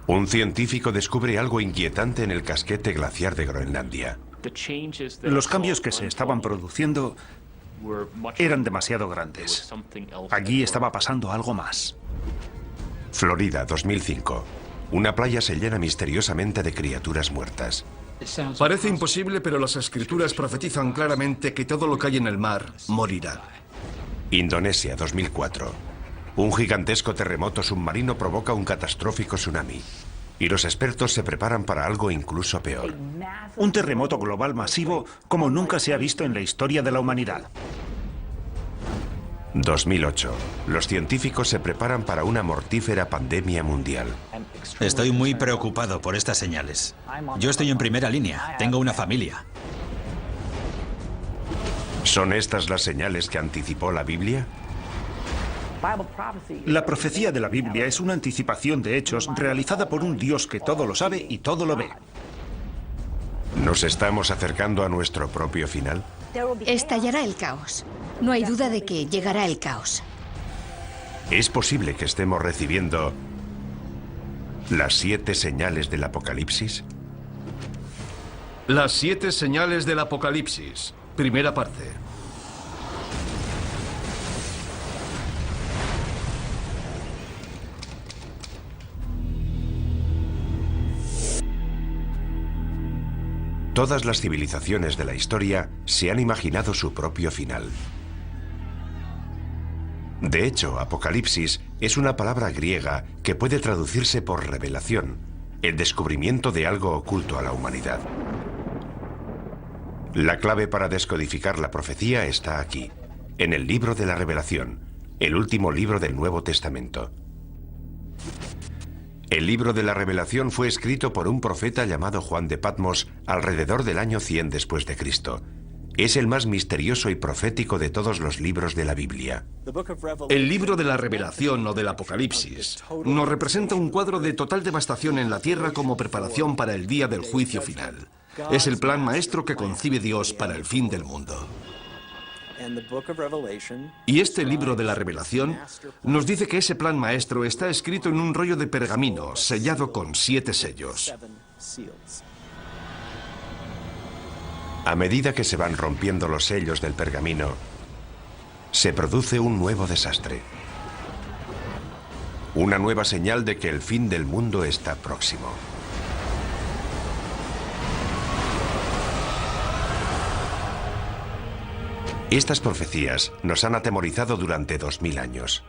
Un científico descubre algo inquietante en el casquete glaciar de Groenlandia. Los cambios que se estaban produciendo eran demasiado grandes. Allí estaba pasando algo más. Florida, 2005. Una playa se llena misteriosamente de criaturas muertas. Parece imposible, pero las escrituras profetizan claramente que todo lo que hay en el mar morirá. Indonesia, 2004. Un gigantesco terremoto submarino provoca un catastrófico tsunami. Y los expertos se preparan para algo incluso peor. Un terremoto global masivo como nunca se ha visto en la historia de la humanidad. 2008. Los científicos se preparan para una mortífera pandemia mundial. Estoy muy preocupado por estas señales. Yo estoy en primera línea, tengo una familia. ¿Son estas las señales que anticipó la Biblia? La profecía de la Biblia es una anticipación de hechos realizada por un Dios que todo lo sabe y todo lo ve. ¿Nos estamos acercando a nuestro propio final? Estallará el caos. No hay duda de que llegará el caos. ¿Es posible que estemos recibiendo las 7 señales del Apocalipsis? Las 7 señales del Apocalipsis. Primera parte. Todas las civilizaciones de la historia se han imaginado su propio final. De hecho, Apocalipsis es una palabra griega que puede traducirse por revelación, el descubrimiento de algo oculto a la humanidad. La clave para descodificar la profecía está aquí, en el libro de la Revelación, el último libro del Nuevo Testamento. El libro de la Revelación fue escrito por un profeta llamado Juan de Patmos alrededor del año 100 después de Cristo. Es el más misterioso y profético de todos los libros de la Biblia. El libro de la Revelación o del Apocalipsis nos representa un cuadro de total devastación en la tierra como preparación para el día del juicio final. Es el plan maestro que concibe Dios para el fin del mundo. Y este libro de la Revelación nos dice que ese plan maestro está escrito en un rollo de pergamino sellado con 7 sellos. A medida que se van rompiendo los sellos del pergamino, se produce un nuevo desastre. Una nueva señal de que el fin del mundo está próximo. Estas profecías nos han atemorizado durante 2000 años.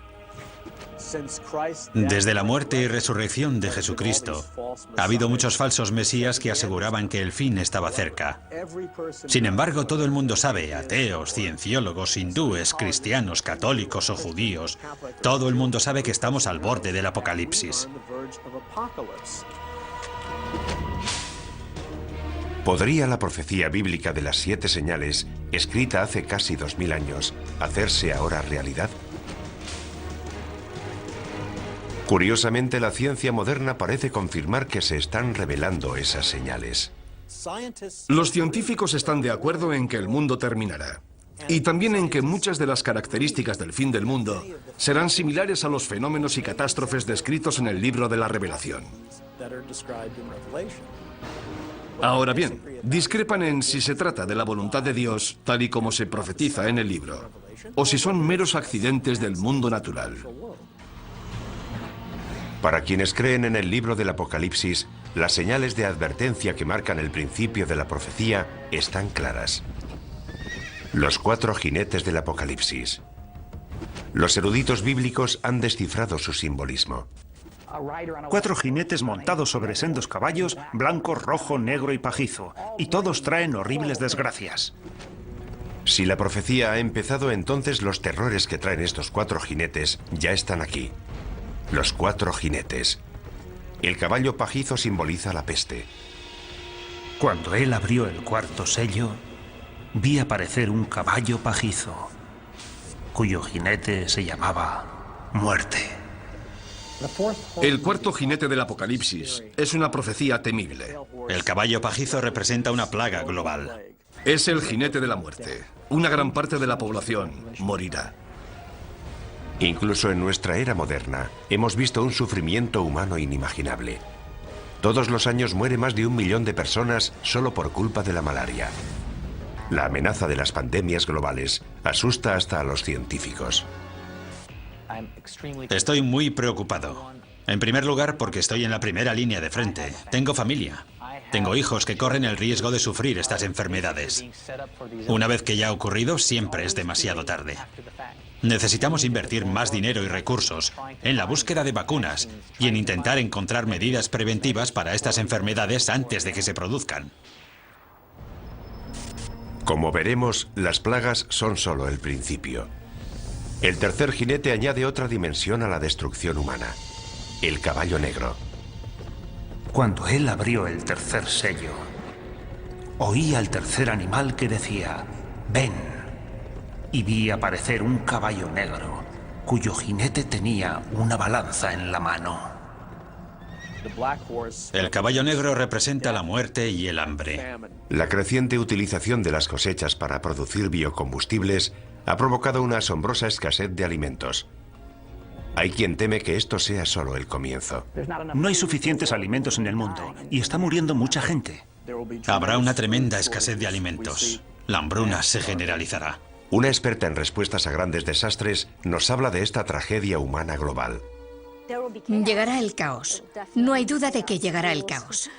Desde la muerte y resurrección de Jesucristo, ha habido muchos falsos mesías que aseguraban que el fin estaba cerca. Sin embargo, todo el mundo sabe, ateos, cienciólogos, hindúes, cristianos, católicos o judíos, todo el mundo sabe que estamos al borde del Apocalipsis. ¿Podría la profecía bíblica de las 7 señales, escrita hace casi 2000 años, hacerse ahora realidad? Curiosamente, la ciencia moderna parece confirmar que se están revelando esas señales. Los científicos están de acuerdo en que el mundo terminará. Y también en que muchas de las características del fin del mundo serán similares a los fenómenos y catástrofes descritos en el libro de la Revelación. Ahora bien, discrepan en si se trata de la voluntad de Dios, tal y como se profetiza en el libro, o si son meros accidentes del mundo natural. Para quienes creen en el libro del Apocalipsis, las señales de advertencia que marcan el principio de la profecía están claras. Los 4 jinetes del Apocalipsis. Los eruditos bíblicos han descifrado su simbolismo. 4 jinetes montados sobre sendos caballos, blanco, rojo, negro y pajizo, y todos traen horribles desgracias. Si la profecía ha empezado, entonces los terrores que traen estos 4 jinetes ya están aquí. Los 4 jinetes. El caballo pajizo simboliza la peste. Cuando él abrió el 4º sello, vi aparecer un caballo pajizo, cuyo jinete se llamaba Muerte. El 4º jinete del Apocalipsis es una profecía temible. El caballo pajizo representa una plaga global. Es el jinete de la muerte. Una gran parte de la población morirá. Incluso en nuestra era moderna, hemos visto un sufrimiento humano inimaginable. Todos los años muere más de 1 millón de personas solo por culpa de la malaria. La amenaza de las pandemias globales asusta hasta a los científicos. Estoy muy preocupado. En primer lugar, porque estoy en la primera línea de frente. Tengo familia. Tengo hijos que corren el riesgo de sufrir estas enfermedades. Una vez que ya ha ocurrido, siempre es demasiado tarde. Necesitamos invertir más dinero y recursos en la búsqueda de vacunas y en intentar encontrar medidas preventivas para estas enfermedades antes de que se produzcan. Como veremos, las plagas son solo el principio. El tercer jinete añade otra dimensión a la destrucción humana: el caballo negro. Cuando él abrió el tercer sello, oí al tercer animal que decía: «Ven». Y vi aparecer un caballo negro, cuyo jinete tenía una balanza en la mano. El caballo negro representa la muerte y el hambre. La creciente utilización de las cosechas para producir biocombustibles ha provocado una asombrosa escasez de alimentos. Hay quien teme que esto sea solo el comienzo. No hay suficientes alimentos en el mundo y está muriendo mucha gente. Habrá una tremenda escasez de alimentos. La hambruna se generalizará. Una experta en respuestas a grandes desastres nos habla de esta tragedia humana global. Llegará el caos. No hay duda de que llegará el caos.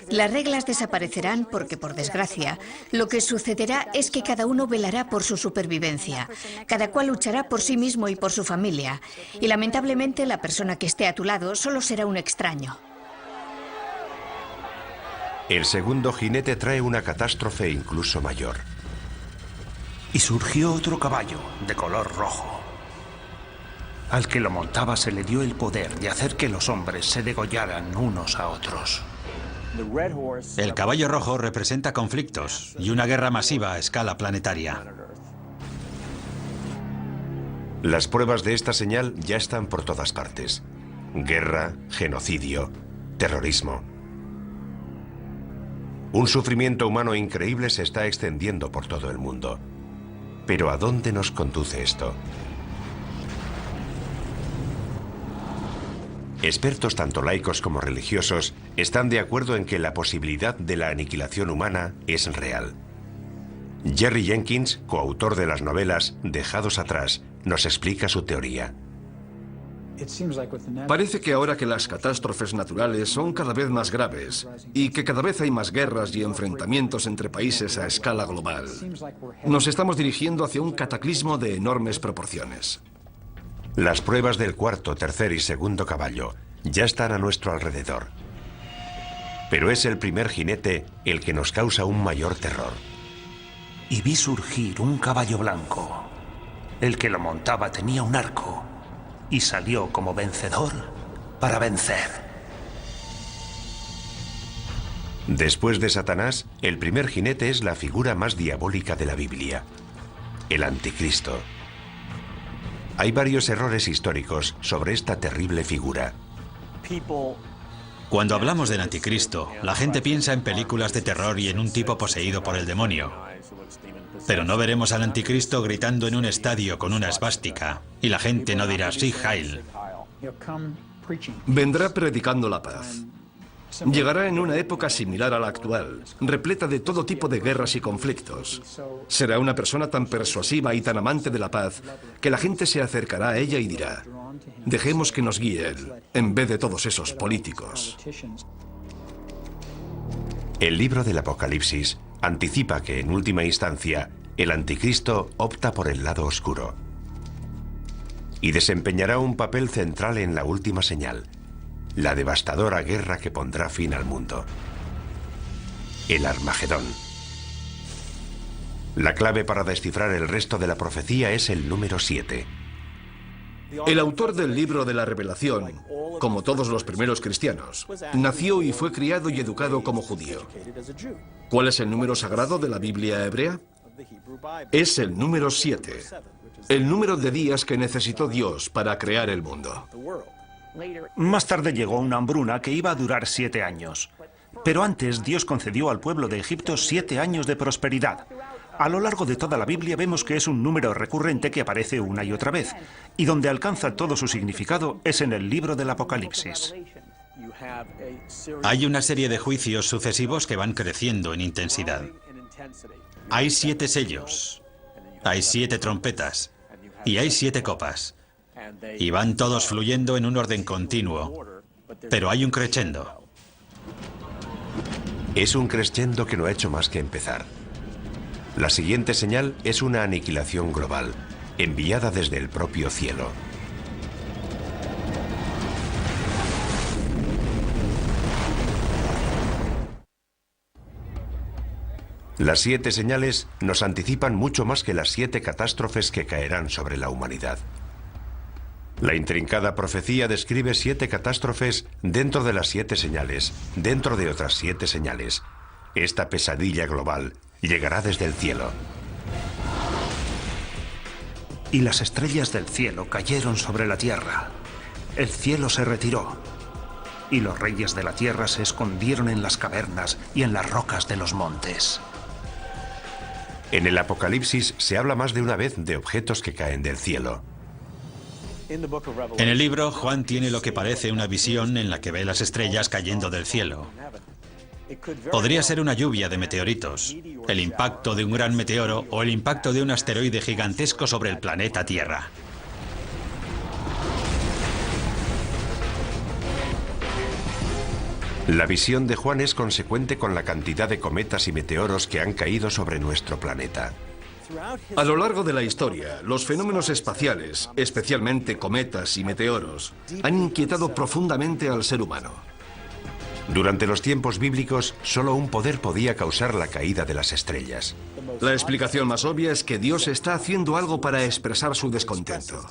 Las reglas desaparecerán porque, por desgracia, lo que sucederá es que cada uno velará por su supervivencia. Cada cual luchará por sí mismo y por su familia. Y lamentablemente la persona que esté a tu lado solo será un extraño. El segundo jinete trae una catástrofe incluso mayor. Y surgió otro caballo de color rojo. Al que lo montaba se le dio el poder de hacer que los hombres se degollaran unos a otros. El caballo rojo representa conflictos y una guerra masiva a escala planetaria. Las pruebas de esta señal ya están por todas partes. Guerra, genocidio, terrorismo. Un sufrimiento humano increíble se está extendiendo por todo el mundo. Pero ¿a dónde nos conduce esto? Expertos tanto laicos como religiosos están de acuerdo en que la posibilidad de la aniquilación humana es real. Jerry Jenkins, coautor de las novelas Dejados atrás, nos explica su teoría. Parece que ahora que las catástrofes naturales son cada vez más graves y que cada vez hay más guerras y enfrentamientos entre países a escala global, nos estamos dirigiendo hacia un cataclismo de enormes proporciones. Las pruebas del cuarto, tercer y segundo caballo ya están a nuestro alrededor. Pero es el primer jinete el que nos causa un mayor terror. Y vi surgir un caballo blanco. El que lo montaba tenía un arco y salió como vencedor para vencer. Después de Satanás, el primer jinete es la figura más diabólica de la Biblia: el Anticristo. Hay varios errores históricos sobre esta terrible figura. Cuando hablamos del anticristo, la gente piensa en películas de terror y en un tipo poseído por el demonio. Pero no veremos al anticristo gritando en un estadio con una esvástica, y la gente no dirá "Sí, Heil". Vendrá predicando la paz. Llegará en una época similar a la actual, repleta de todo tipo de guerras y conflictos. Será una persona tan persuasiva y tan amante de la paz que la gente se acercará a ella y dirá: dejemos que nos guíe él, en vez de todos esos políticos. El libro del Apocalipsis anticipa que, en última instancia, el Anticristo opta por el lado oscuro y desempeñará un papel central en la última señal: la devastadora guerra que pondrá fin al mundo. El Armagedón. La clave para descifrar el resto de la profecía es el número 7. El autor del libro de la Revelación, como todos los primeros cristianos, nació y fue criado y educado como judío. ¿Cuál es el número sagrado de la Biblia hebrea? Es el número 7, el número de días que necesitó Dios para crear el mundo. Más tarde llegó una hambruna que iba a durar 7 años. Pero antes Dios concedió al pueblo de Egipto 7 años de prosperidad. A lo largo de toda la Biblia vemos que es un número recurrente que aparece una y otra vez, y donde alcanza todo su significado es en el libro del Apocalipsis. Hay una serie de juicios sucesivos que van creciendo en intensidad. Hay 7 sellos, hay 7 trompetas y hay 7 copas. Y van todos fluyendo en un orden continuo, pero hay un crescendo. Es un crescendo que no ha hecho más que empezar. La siguiente señal es una aniquilación global, enviada desde el propio cielo. Las 7 señales nos anticipan mucho más que las 7 catástrofes que caerán sobre la humanidad. La intrincada profecía describe 7 catástrofes dentro de las 7 señales, dentro de otras 7 señales. Esta pesadilla global llegará desde el cielo. Y las estrellas del cielo cayeron sobre la tierra. El cielo se retiró. Y los reyes de la tierra se escondieron en las cavernas y en las rocas de los montes. En el Apocalipsis se habla más de una vez de objetos que caen del cielo. En el libro, Juan tiene lo que parece una visión en la que ve las estrellas cayendo del cielo. Podría ser una lluvia de meteoritos, el impacto de un gran meteoro o el impacto de un asteroide gigantesco sobre el planeta Tierra. La visión de Juan es consecuente con la cantidad de cometas y meteoros que han caído sobre nuestro planeta. A lo largo de la historia, los fenómenos espaciales, especialmente cometas y meteoros, han inquietado profundamente al ser humano. Durante los tiempos bíblicos, solo un poder podía causar la caída de las estrellas. La explicación más obvia es que Dios está haciendo algo para expresar su descontento.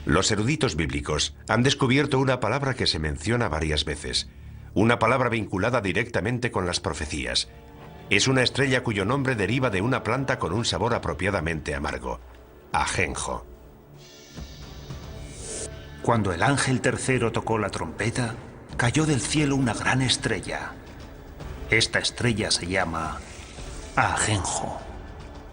Los eruditos bíblicos han descubierto una palabra que se menciona varias veces, una palabra vinculada directamente con las profecías. Es una estrella cuyo nombre deriva de una planta con un sabor apropiadamente amargo, ajenjo. Cuando el ángel tercero tocó la trompeta, cayó del cielo una gran estrella. Esta estrella se llama ajenjo.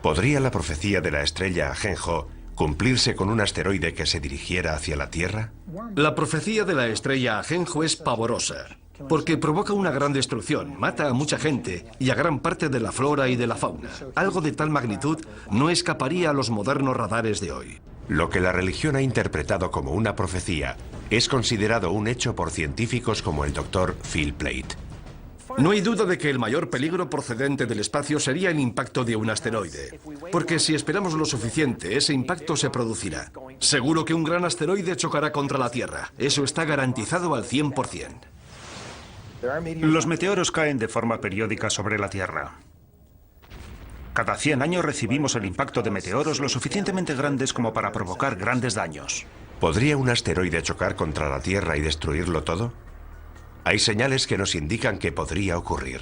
¿Podría la profecía de la estrella ajenjo cumplirse con un asteroide que se dirigiera hacia la Tierra? La profecía de la estrella ajenjo es pavorosa, porque provoca una gran destrucción, mata a mucha gente y a gran parte de la flora y de la fauna. Algo de tal magnitud no escaparía a los modernos radares de hoy. Lo que la religión ha interpretado como una profecía es considerado un hecho por científicos como el Dr. Phil Plait. No hay duda de que el mayor peligro procedente del espacio sería el impacto de un asteroide, porque si esperamos lo suficiente, ese impacto se producirá. Seguro que un gran asteroide chocará contra la Tierra. Eso está garantizado al 100%. Los meteoros caen de forma periódica sobre la Tierra. Cada 100 años recibimos el impacto de meteoros lo suficientemente grandes como para provocar grandes daños. ¿Podría un asteroide chocar contra la Tierra y destruirlo todo? Hay señales que nos indican que podría ocurrir.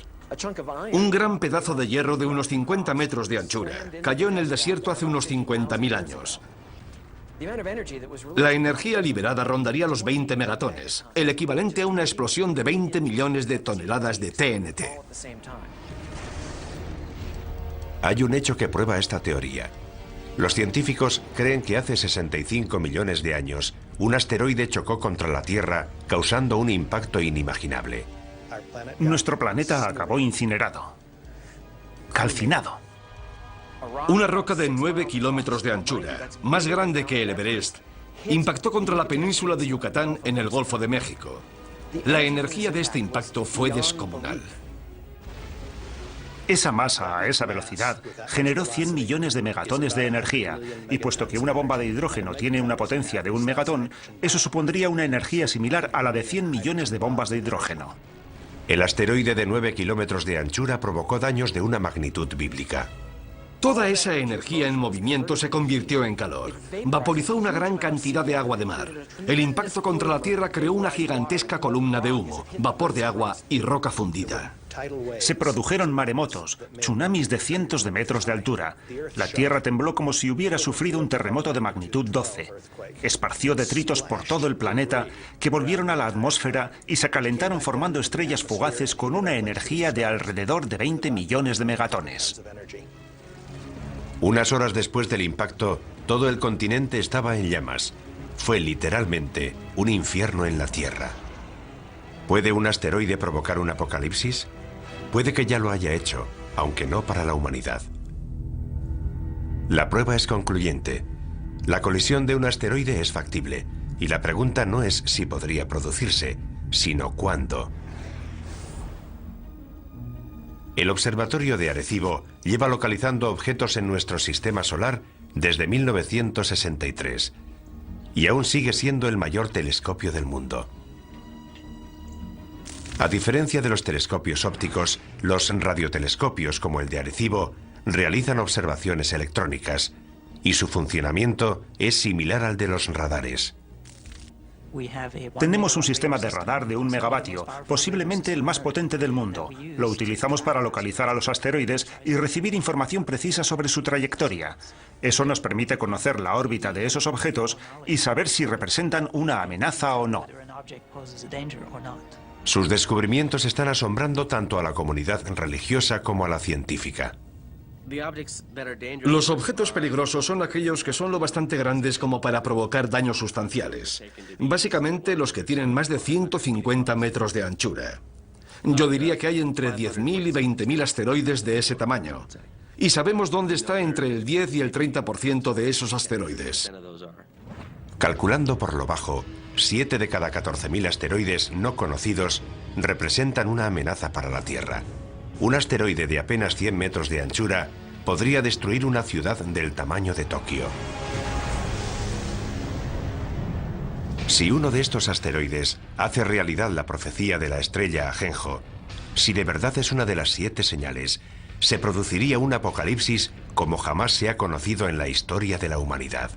Un gran pedazo de hierro de unos 50 metros de anchura cayó en el desierto hace unos 50.000 años. La energía liberada rondaría los 20 megatones, el equivalente a una explosión de 20 millones de toneladas de TNT. Hay un hecho que prueba esta teoría. Los científicos creen que hace 65 millones de años, un asteroide chocó contra la Tierra, causando un impacto inimaginable. Nuestro planeta acabó incinerado, calcinado. Una roca de 9 kilómetros de anchura, más grande que el Everest, impactó contra la península de Yucatán en el Golfo de México. La energía de este impacto fue descomunal. Esa masa, a esa velocidad, generó 100 millones de megatones de energía, y puesto que una bomba de hidrógeno tiene una potencia de 1 megatón, eso supondría una energía similar a la de 100 millones de bombas de hidrógeno. El asteroide de 9 kilómetros de anchura provocó daños de una magnitud bíblica. Toda esa energía en movimiento se convirtió en calor. Vaporizó una gran cantidad de agua de mar. El impacto contra la Tierra creó una gigantesca columna de humo, vapor de agua y roca fundida. Se produjeron maremotos, tsunamis de cientos de metros de altura. La Tierra tembló como si hubiera sufrido un terremoto de magnitud 12. Esparció detritos por todo el planeta que volvieron a la atmósfera y se calentaron formando estrellas fugaces con una energía de alrededor de 20 millones de megatones. Unas horas después del impacto, todo el continente estaba en llamas. fue literalmente un infierno en la Tierra. ¿Puede un asteroide provocar un apocalipsis? Puede que ya lo haya hecho, aunque no para la humanidad. La prueba es concluyente. La colisión de un asteroide es factible, y la pregunta no es si podría producirse, sino cuándo. El Observatorio de Arecibo lleva localizando objetos en nuestro sistema solar desde 1963 y aún sigue siendo el mayor telescopio del mundo. A diferencia de los telescopios ópticos, los radiotelescopios como el de Arecibo realizan observaciones electrónicas y su funcionamiento es similar al de los radares. Tenemos un sistema de radar de 1 megavatio, posiblemente el más potente del mundo. Lo utilizamos para localizar a los asteroides y recibir información precisa sobre su trayectoria. Eso nos permite conocer la órbita de esos objetos y saber si representan una amenaza o no. Sus descubrimientos están asombrando tanto a la comunidad religiosa como a la científica. Los objetos peligrosos son aquellos que son lo bastante grandes como para provocar daños sustanciales. Básicamente los que tienen más de 150 metros de anchura. Yo diría que hay entre 10.000 y 20.000 asteroides de ese tamaño. Y sabemos dónde está entre el 10 y el 30% de esos asteroides. Calculando por lo bajo, 7 de cada 14.000 asteroides no conocidos representan una amenaza para la Tierra. Un asteroide de apenas 100 metros de anchura podría destruir una ciudad del tamaño de Tokio. Si uno de estos asteroides hace realidad la profecía de la estrella Ajenjo, si de verdad es una de las 7 señales, se produciría un apocalipsis como jamás se ha conocido en la historia de la humanidad.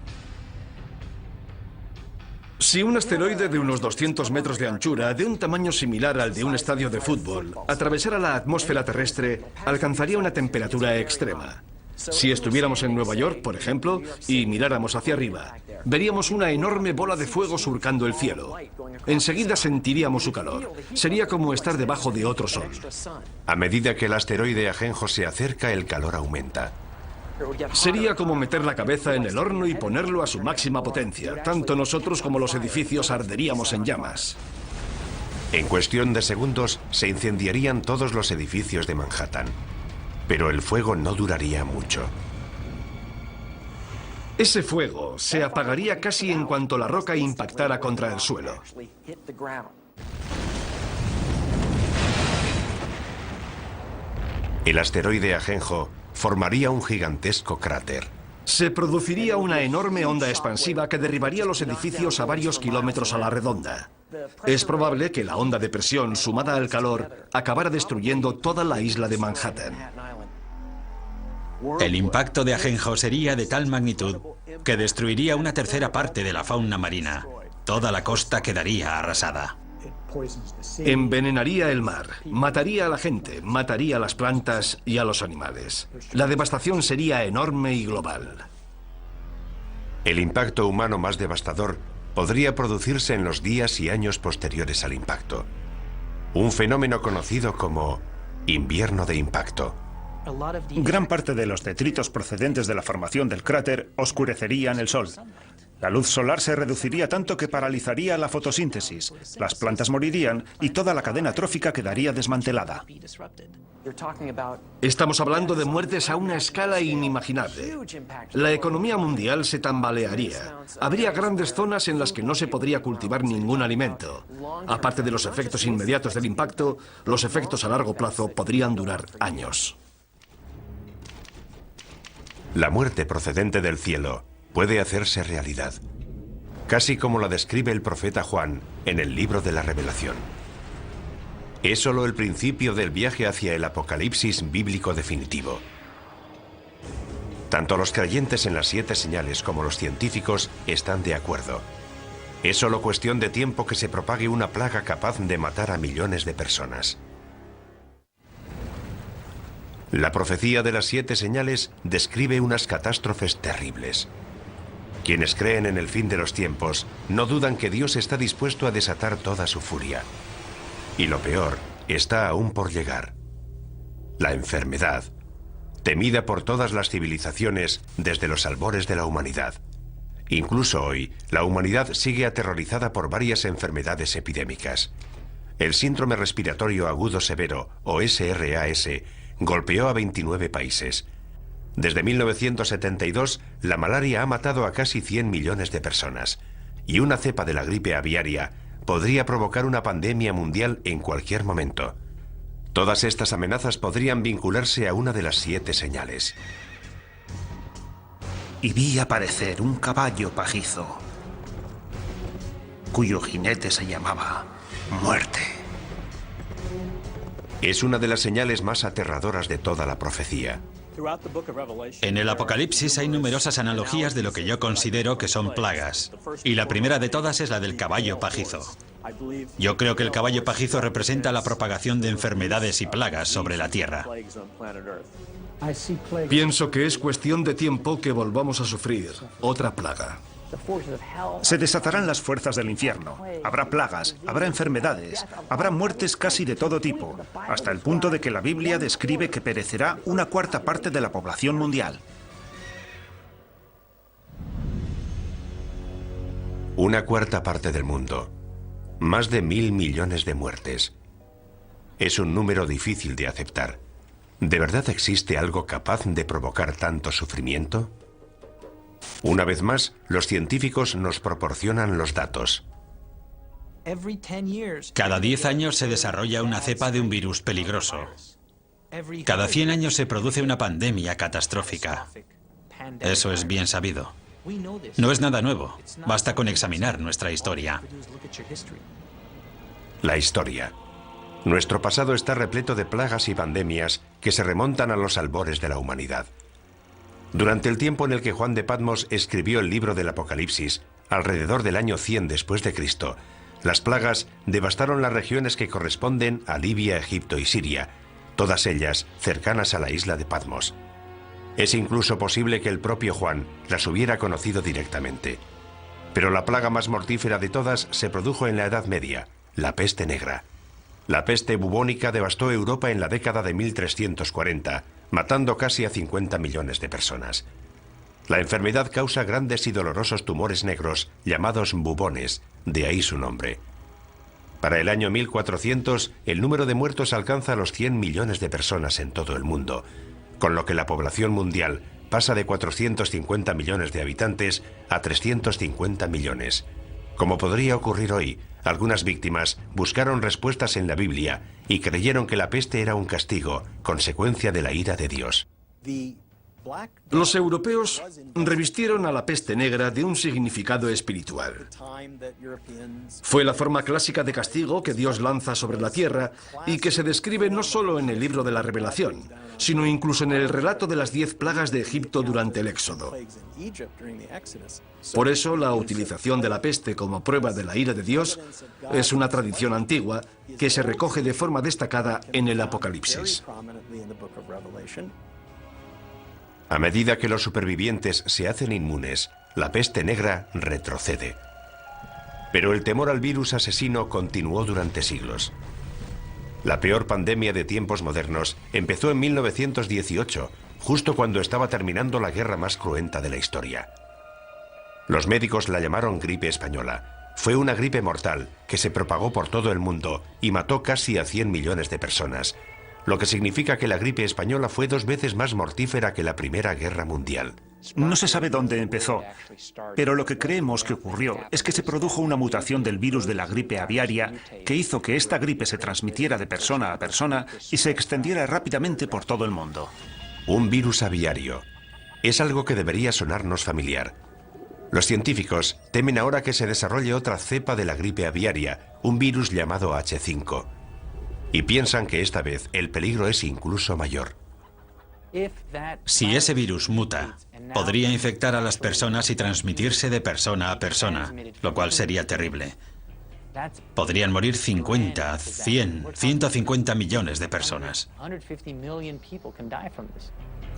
Si un asteroide de unos 200 metros de anchura, de un tamaño similar al de un estadio de fútbol, atravesara la atmósfera terrestre, alcanzaría una temperatura extrema. Si estuviéramos en Nueva York, por ejemplo, y miráramos hacia arriba, veríamos una enorme bola de fuego surcando el cielo. Enseguida sentiríamos su calor. Sería como estar debajo de otro sol. A medida que el asteroide Ajenjo se acerca, el calor aumenta. Sería como meter la cabeza en el horno y ponerlo a su máxima potencia. Tanto nosotros como los edificios arderíamos en llamas. En cuestión de segundos se incendiarían todos los edificios de Manhattan. Pero el fuego no duraría mucho. Ese fuego se apagaría casi en cuanto la roca impactara contra el suelo. El asteroide Ajenjo formaría un gigantesco cráter. Se produciría una enorme onda expansiva que derribaría los edificios a varios kilómetros a la redonda. Es probable que la onda de presión sumada al calor acabara destruyendo toda la isla de Manhattan. El impacto de Ajenjo sería de tal magnitud que destruiría una tercera parte de la fauna marina. Toda la costa quedaría arrasada. Envenenaría el mar, mataría a la gente, mataría a las plantas y a los animales. La devastación sería enorme y global. El impacto humano más devastador podría producirse en los días y años posteriores al impacto. Un fenómeno conocido como invierno de impacto. Gran parte de los detritos procedentes de la formación del cráter oscurecerían el sol. La luz solar se reduciría tanto que paralizaría la fotosíntesis, las plantas morirían y toda la cadena trófica quedaría desmantelada. Estamos hablando de muertes a una escala inimaginable. La economía mundial se tambalearía. Habría grandes zonas en las que no se podría cultivar ningún alimento. Aparte de los efectos inmediatos del impacto, los efectos a largo plazo podrían durar años. La muerte procedente del cielo puede hacerse realidad, casi como la describe el profeta Juan en el libro de la Revelación. Es solo el principio del viaje hacia el apocalipsis bíblico definitivo. Tanto los creyentes en las 7 señales como los científicos están de acuerdo. Es solo cuestión de tiempo que se propague una plaga capaz de matar a millones de personas. La profecía de las 7 señales describe unas catástrofes terribles. Quienes creen en el fin de los tiempos no dudan que Dios está dispuesto a desatar toda su furia. Y lo peor está aún por llegar. La enfermedad, temida por todas las civilizaciones desde los albores de la humanidad. Incluso hoy, la humanidad sigue aterrorizada por varias enfermedades epidémicas. El síndrome respiratorio agudo severo, o SRAS, golpeó a 29 países. Desde 1972, la malaria ha matado a casi 100 millones de personas. Y una cepa de la gripe aviaria podría provocar una pandemia mundial en cualquier momento. Todas estas amenazas podrían vincularse a una de las 7 señales. Y vi aparecer un caballo pajizo, cuyo jinete se llamaba Muerte. Es una de las señales más aterradoras de toda la profecía. En el Apocalipsis hay numerosas analogías de lo que yo considero que son plagas. Y la primera de todas es la del caballo pajizo. Yo creo que el caballo pajizo representa la propagación de enfermedades y plagas sobre la Tierra. Pienso que es cuestión de tiempo que volvamos a sufrir otra plaga. Se desatarán las fuerzas del infierno. Habrá plagas, habrá enfermedades, habrá muertes casi de todo tipo, hasta el punto de que la Biblia describe que perecerá una cuarta parte de la población mundial. Una cuarta parte del mundo. Más de 1.000 millones de muertes. Es un número difícil de aceptar. ¿De verdad existe algo capaz de provocar tanto sufrimiento? Una vez más, los científicos nos proporcionan los datos. Cada 10 años se desarrolla una cepa de un virus peligroso. Cada 100 años se produce una pandemia catastrófica. Eso es bien sabido. No es nada nuevo. Basta con examinar nuestra historia. La historia. Nuestro pasado está repleto de plagas y pandemias que se remontan a los albores de la humanidad. Durante el tiempo en el que Juan de Patmos escribió el libro del Apocalipsis, alrededor del año 100 después de Cristo, las plagas devastaron las regiones que corresponden a Libia, Egipto y Siria, todas ellas cercanas a la isla de Patmos. Es incluso posible que el propio Juan las hubiera conocido directamente. Pero la plaga más mortífera de todas se produjo en la Edad Media, la peste negra. La peste bubónica devastó Europa en la década de 1340, matando casi a 50 millones de personas. La enfermedad causa grandes y dolorosos tumores negros llamados bubones, de ahí su nombre. Para el año 1400, el número de muertos alcanza los 100 millones de personas en todo el mundo, con lo que la población mundial pasa de 450 millones de habitantes a 350 millones. Como podría ocurrir hoy, algunas víctimas buscaron respuestas en la Biblia y creyeron que la peste era un castigo, consecuencia de la ira de Dios. Los europeos revistieron a la peste negra de un significado espiritual. Fue la forma clásica de castigo que Dios lanza sobre la tierra y que se describe no solo en el libro de la Revelación, sino incluso en el relato de las 10 plagas de Egipto durante el Éxodo. Por eso, la utilización de la peste como prueba de la ira de Dios es una tradición antigua que se recoge de forma destacada en el Apocalipsis. A medida que los supervivientes se hacen inmunes, la peste negra retrocede. Pero el temor al virus asesino continuó durante siglos. La peor pandemia de tiempos modernos empezó en 1918, justo cuando estaba terminando la guerra más cruenta de la historia. Los médicos la llamaron gripe española. Fue una gripe mortal que se propagó por todo el mundo y mató casi a 100 millones de personas, lo que significa que la gripe española fue 2 veces más mortífera que la Primera Guerra Mundial. No se sabe dónde empezó, pero lo que creemos que ocurrió es que se produjo una mutación del virus de la gripe aviaria que hizo que esta gripe se transmitiera de persona a persona y se extendiera rápidamente por todo el mundo. Un virus aviario. Es algo que debería sonarnos familiar. Los científicos temen ahora que se desarrolle otra cepa de la gripe aviaria, un virus llamado H5. Y piensan que esta vez el peligro es incluso mayor. Si ese virus muta, podría infectar a las personas y transmitirse de persona a persona, lo cual sería terrible. Podrían morir 50, 100, 150 millones de personas.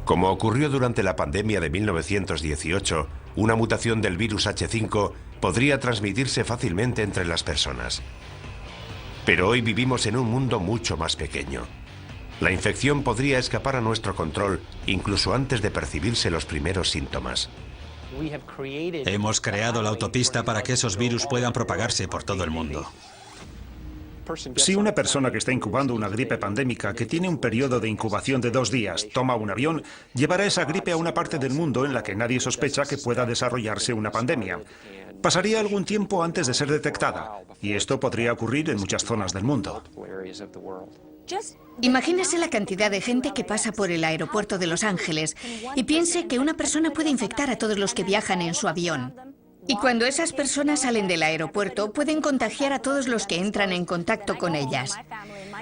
Como ocurrió durante la pandemia de 1918, una mutación del virus H5 podría transmitirse fácilmente entre las personas. Pero hoy vivimos en un mundo mucho más pequeño. La infección podría escapar a nuestro control incluso antes de percibirse los primeros síntomas. Hemos creado la autopista para que esos virus puedan propagarse por todo el mundo. Si una persona que está incubando una gripe pandémica, que tiene un periodo de incubación de 2 días, toma un avión, llevará esa gripe a una parte del mundo en la que nadie sospecha que pueda desarrollarse una pandemia. Pasaría algún tiempo antes de ser detectada, y esto podría ocurrir en muchas zonas del mundo. Imagínese la cantidad de gente que pasa por el aeropuerto de Los Ángeles y piense que una persona puede infectar a todos los que viajan en su avión. Y cuando esas personas salen del aeropuerto, pueden contagiar a todos los que entran en contacto con ellas.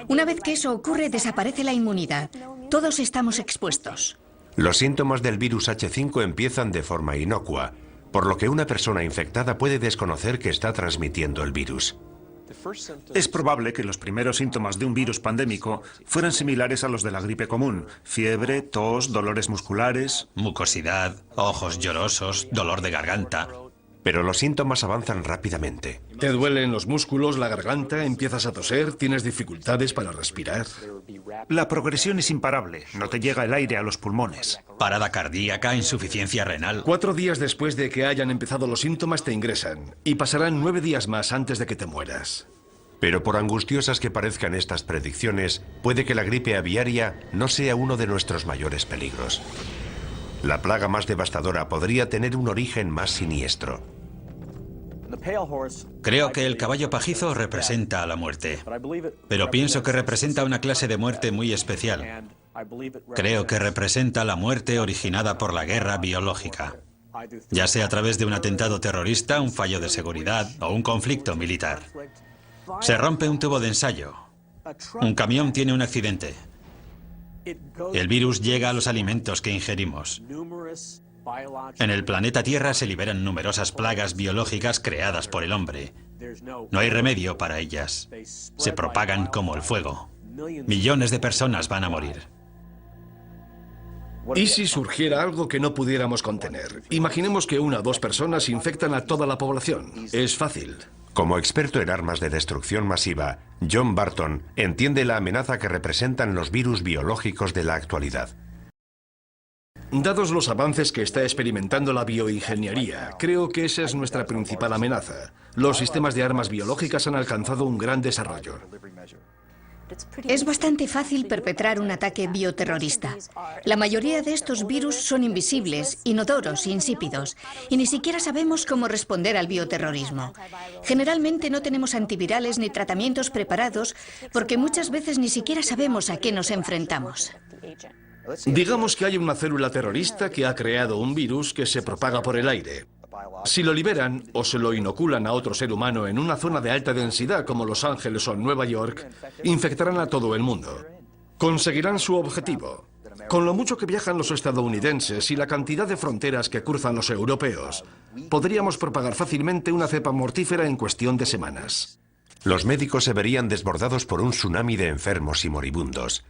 Una vez que eso ocurre, desaparece la inmunidad. Todos estamos expuestos. Los síntomas del virus H5 empiezan de forma inocua, por lo que una persona infectada puede desconocer que está transmitiendo el virus. Es probable que los primeros síntomas de un virus pandémico fueran similares a los de la gripe común: fiebre, tos, dolores musculares, Mucosidad, ojos llorosos, dolor de garganta. Pero los síntomas avanzan rápidamente. Te duelen los músculos, la garganta, empiezas a toser, tienes dificultades para respirar. La progresión es imparable, no te llega el aire a los pulmones. Parada cardíaca, insuficiencia renal. 4 días después de que hayan empezado los síntomas te ingresan y pasarán 9 días más antes de que te mueras. Pero por angustiosas que parezcan estas predicciones, puede que la gripe aviaria no sea uno de nuestros mayores peligros. La plaga más devastadora podría tener un origen más siniestro. Creo que el caballo pajizo representa a la muerte, pero pienso que representa una clase de muerte muy especial. Creo que representa la muerte originada por la guerra biológica, ya sea a través de un atentado terrorista, un fallo de seguridad o un conflicto militar. Se rompe un tubo de ensayo. Un camión tiene un accidente. El virus llega a los alimentos que ingerimos. En el planeta Tierra se liberan numerosas plagas biológicas creadas por el hombre. No hay remedio para ellas. Se propagan como el fuego. Millones de personas van a morir. ¿Y si surgiera algo que no pudiéramos contener? Imaginemos que 1 o 2 personas infectan a toda la población. Es fácil. Como experto en armas de destrucción masiva, John Barton entiende la amenaza que representan los virus biológicos de la actualidad. Dados los avances que está experimentando la bioingeniería, creo que esa es nuestra principal amenaza. Los sistemas de armas biológicas han alcanzado un gran desarrollo. Es bastante fácil perpetrar un ataque bioterrorista. La mayoría de estos virus son invisibles, inodoros, insípidos, y ni siquiera sabemos cómo responder al bioterrorismo. Generalmente no tenemos antivirales ni tratamientos preparados porque muchas veces ni siquiera sabemos a qué nos enfrentamos. Digamos que hay una célula terrorista que ha creado un virus que se propaga por el aire. Si lo liberan o se lo inoculan a otro ser humano en una zona de alta densidad como Los Ángeles o Nueva York, infectarán a todo el mundo. Conseguirán su objetivo. Con lo mucho que viajan los estadounidenses y la cantidad de fronteras que cruzan los europeos, podríamos propagar fácilmente una cepa mortífera en cuestión de semanas. Los médicos se verían desbordados por un tsunami de enfermos y moribundos.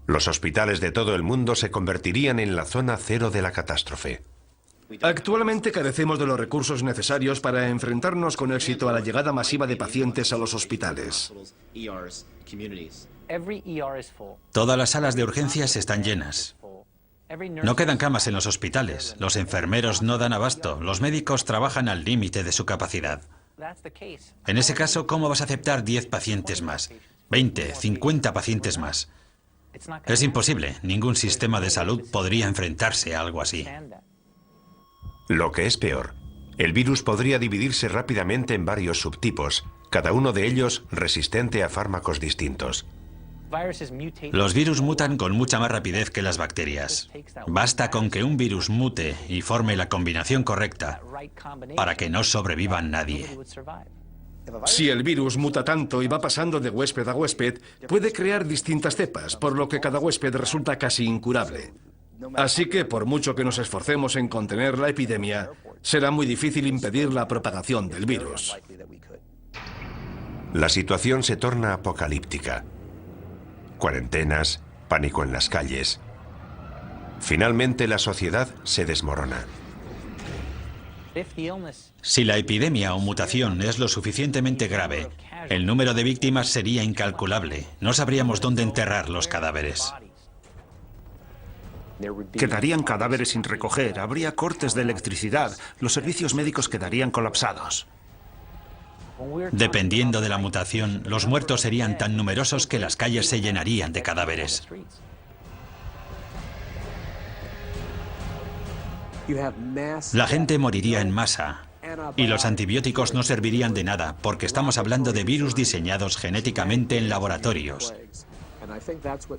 Los hospitales de todo el mundo se convertirían en la zona cero de la catástrofe. Actualmente carecemos de los recursos necesarios para enfrentarnos con éxito a la llegada masiva de pacientes a los hospitales. Todas las salas de urgencias están llenas. No quedan camas en los hospitales. Los enfermeros no dan abasto. Los médicos trabajan al límite de su capacidad. En ese caso, ¿cómo vas a aceptar 10 pacientes más? 20, 50 pacientes más. Es imposible. Ningún sistema de salud podría enfrentarse a algo así. Lo que es peor, el virus podría dividirse rápidamente en varios subtipos, cada uno de ellos resistente a fármacos distintos. Los virus mutan con mucha más rapidez que las bacterias. Basta con que un virus mute y forme la combinación correcta para que no sobreviva nadie. Si el virus muta tanto y va pasando de huésped a huésped, puede crear distintas cepas, por lo que cada huésped resulta casi incurable. Así que, por mucho que nos esforcemos en contener la epidemia, será muy difícil impedir la propagación del virus. La situación se torna apocalíptica. Cuarentenas, pánico en las calles. Finalmente, la sociedad se desmorona. Si la epidemia o mutación es lo suficientemente grave, el número de víctimas sería incalculable. No sabríamos dónde enterrar los cadáveres. Quedarían cadáveres sin recoger, habría cortes de electricidad, los servicios médicos quedarían colapsados. Dependiendo de la mutación, los muertos serían tan numerosos que las calles se llenarían de cadáveres. La gente moriría en masa y los antibióticos no servirían de nada porque estamos hablando de virus diseñados genéticamente en laboratorios.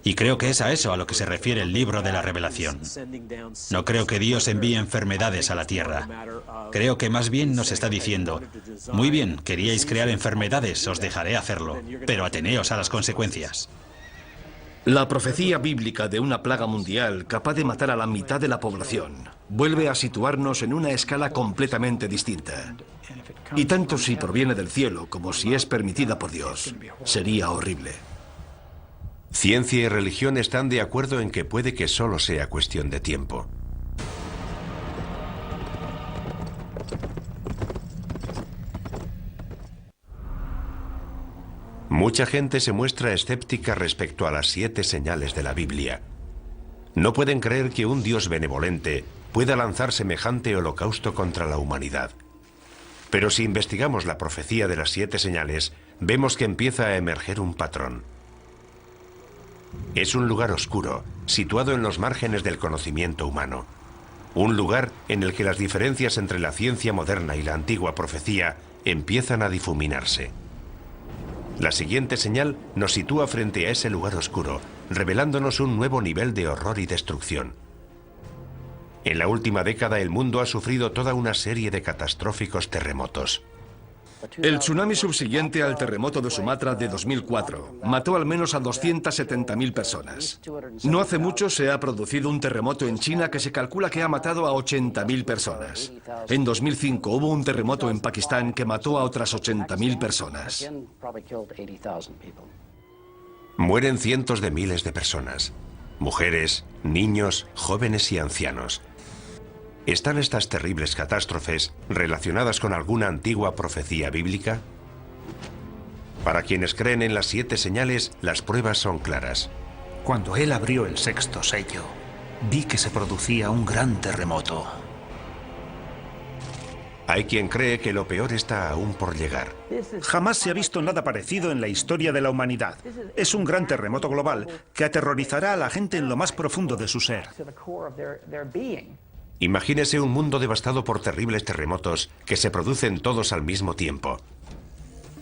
Y creo que es a eso a lo que se refiere el libro de la Revelación. No creo que Dios envíe enfermedades a la tierra. Creo que más bien nos está diciendo, muy bien, queríais crear enfermedades, os dejaré hacerlo, pero ateneos a las consecuencias. La profecía bíblica de una plaga mundial capaz de matar a la mitad de la población vuelve a situarnos en una escala completamente distinta. Y tanto si proviene del cielo como si es permitida por Dios, sería horrible. Ciencia y religión están de acuerdo en que puede que solo sea cuestión de tiempo. Mucha gente se muestra escéptica respecto a las 7 señales de la Biblia. No pueden creer que un Dios benevolente pueda lanzar semejante holocausto contra la humanidad. Pero si investigamos la profecía de las 7 señales, vemos que empieza a emerger un patrón. Es un lugar oscuro, situado en los márgenes del conocimiento humano. Un lugar en el que las diferencias entre la ciencia moderna y la antigua profecía empiezan a difuminarse. La siguiente señal nos sitúa frente a ese lugar oscuro, revelándonos un nuevo nivel de horror y destrucción. En la última década el mundo ha sufrido toda una serie de catastróficos terremotos. El tsunami subsiguiente al terremoto de Sumatra de 2004 mató al menos a 270.000 personas. No hace mucho se ha producido un terremoto en China que se calcula que ha matado a 80.000 personas. En 2005 hubo un terremoto en Pakistán que mató a otras 80.000 personas. Mueren cientos de miles de personas. Mujeres, niños, jóvenes y ancianos. ¿Están estas terribles catástrofes relacionadas con alguna antigua profecía bíblica? Para quienes creen en las 7 señales, las pruebas son claras. Cuando él abrió el 6º sello, vi que se producía un gran terremoto. Hay quien cree que lo peor está aún por llegar. Jamás se ha visto nada parecido en la historia de la humanidad. Es un gran terremoto global que aterrorizará a la gente en lo más profundo de su ser. Imagínese un mundo devastado por terribles terremotos que se producen todos al mismo tiempo.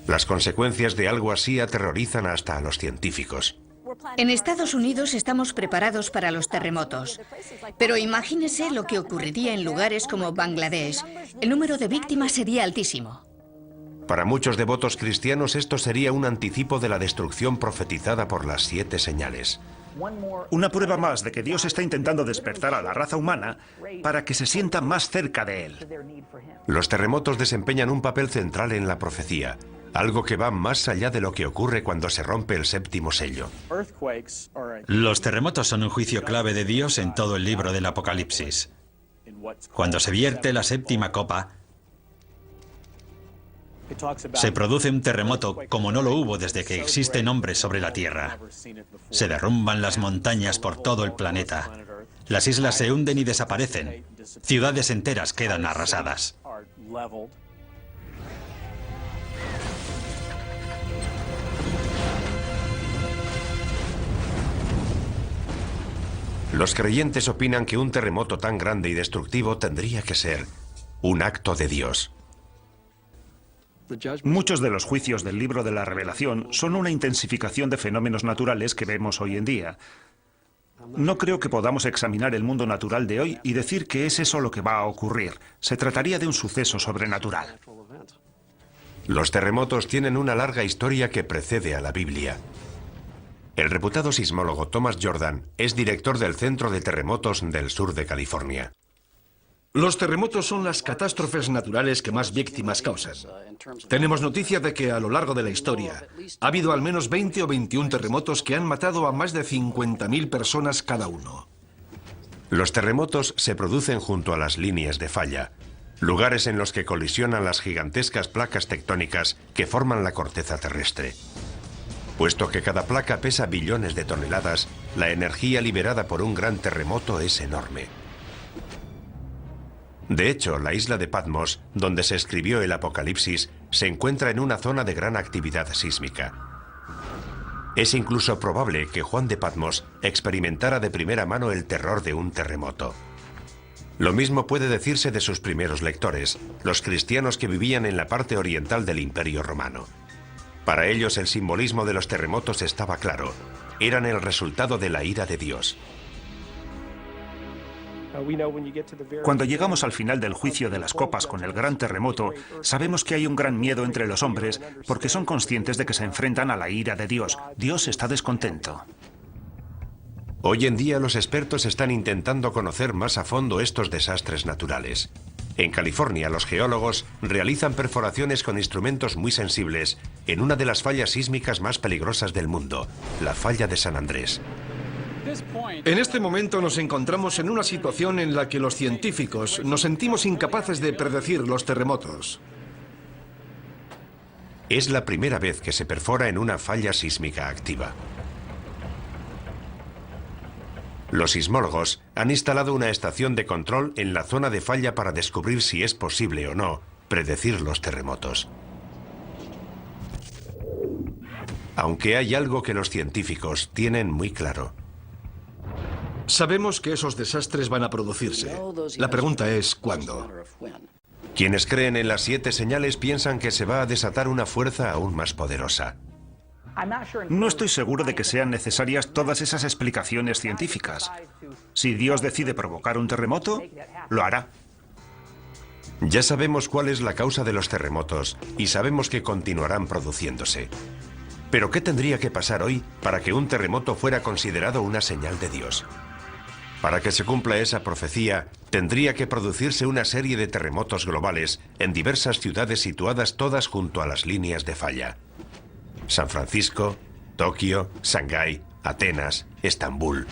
Las consecuencias de algo así aterrorizan hasta a los científicos. En Estados Unidos estamos preparados para los terremotos, pero imagínese lo que ocurriría en lugares como Bangladesh. El número de víctimas sería altísimo. Para muchos devotos cristianos esto sería un anticipo de la destrucción profetizada por las 7 señales. Una prueba más de que Dios está intentando despertar a la raza humana para que se sienta más cerca de Él. Los terremotos desempeñan un papel central en la profecía, algo que va más allá de lo que ocurre cuando se rompe el 7º sello. Los terremotos son un juicio clave de Dios en todo el libro del Apocalipsis. Cuando se vierte la 7ª copa, se produce un terremoto como no lo hubo desde que existen hombres sobre la Tierra. Se derrumban las montañas por todo el planeta. Las islas se hunden y desaparecen. Ciudades enteras quedan arrasadas. Los creyentes opinan que un terremoto tan grande y destructivo tendría que ser un acto de Dios. Muchos de los juicios del libro de la Revelación son una intensificación de fenómenos naturales que vemos hoy en día. No creo que podamos examinar el mundo natural de hoy y decir que es eso lo que va a ocurrir. Se trataría de un suceso sobrenatural. Los terremotos tienen una larga historia que precede a la Biblia. El reputado sismólogo Thomas Jordan es director del Centro de Terremotos del sur de California. Los terremotos son las catástrofes naturales que más víctimas causan. Tenemos noticia de que a lo largo de la historia ha habido al menos 20 o 21 terremotos que han matado a más de 50.000 personas cada uno. Los terremotos se producen junto a las líneas de falla, lugares en los que colisionan las gigantescas placas tectónicas que forman la corteza terrestre. Puesto que cada placa pesa billones de toneladas, la energía liberada por un gran terremoto es enorme. De hecho, la isla de Patmos, donde se escribió el Apocalipsis, se encuentra en una zona de gran actividad sísmica. Es incluso probable que Juan de Patmos experimentara de primera mano el terror de un terremoto. Lo mismo puede decirse de sus primeros lectores, los cristianos que vivían en la parte oriental del Imperio Romano. Para ellos el simbolismo de los terremotos estaba claro. Eran el resultado de la ira de Dios. Cuando llegamos al final del juicio de las copas con el gran terremoto, sabemos que hay un gran miedo entre los hombres porque son conscientes de que se enfrentan a la ira de Dios. Dios está descontento. Hoy en día los expertos están intentando conocer más a fondo estos desastres naturales. En California, los geólogos realizan perforaciones con instrumentos muy sensibles en una de las fallas sísmicas más peligrosas del mundo, la falla de San Andrés. En este momento nos encontramos en una situación en la que los científicos nos sentimos incapaces de predecir los terremotos. Es la primera vez que se perfora en una falla sísmica activa. Los sismólogos han instalado una estación de control en la zona de falla para descubrir si es posible o no predecir los terremotos. Aunque hay algo que los científicos tienen muy claro. Sabemos que esos desastres van a producirse. La pregunta es, ¿cuándo? Quienes creen en las 7 señales piensan que se va a desatar una fuerza aún más poderosa. No estoy seguro de que sean necesarias todas esas explicaciones científicas. Si Dios decide provocar un terremoto, lo hará. Ya sabemos cuál es la causa de los terremotos y sabemos que continuarán produciéndose. Pero ¿qué tendría que pasar hoy para que un terremoto fuera considerado una señal de Dios? Para que se cumpla esa profecía, tendría que producirse una serie de terremotos globales en diversas ciudades situadas todas junto a las líneas de falla. San Francisco, Tokio, Shanghái, Atenas, Estambul.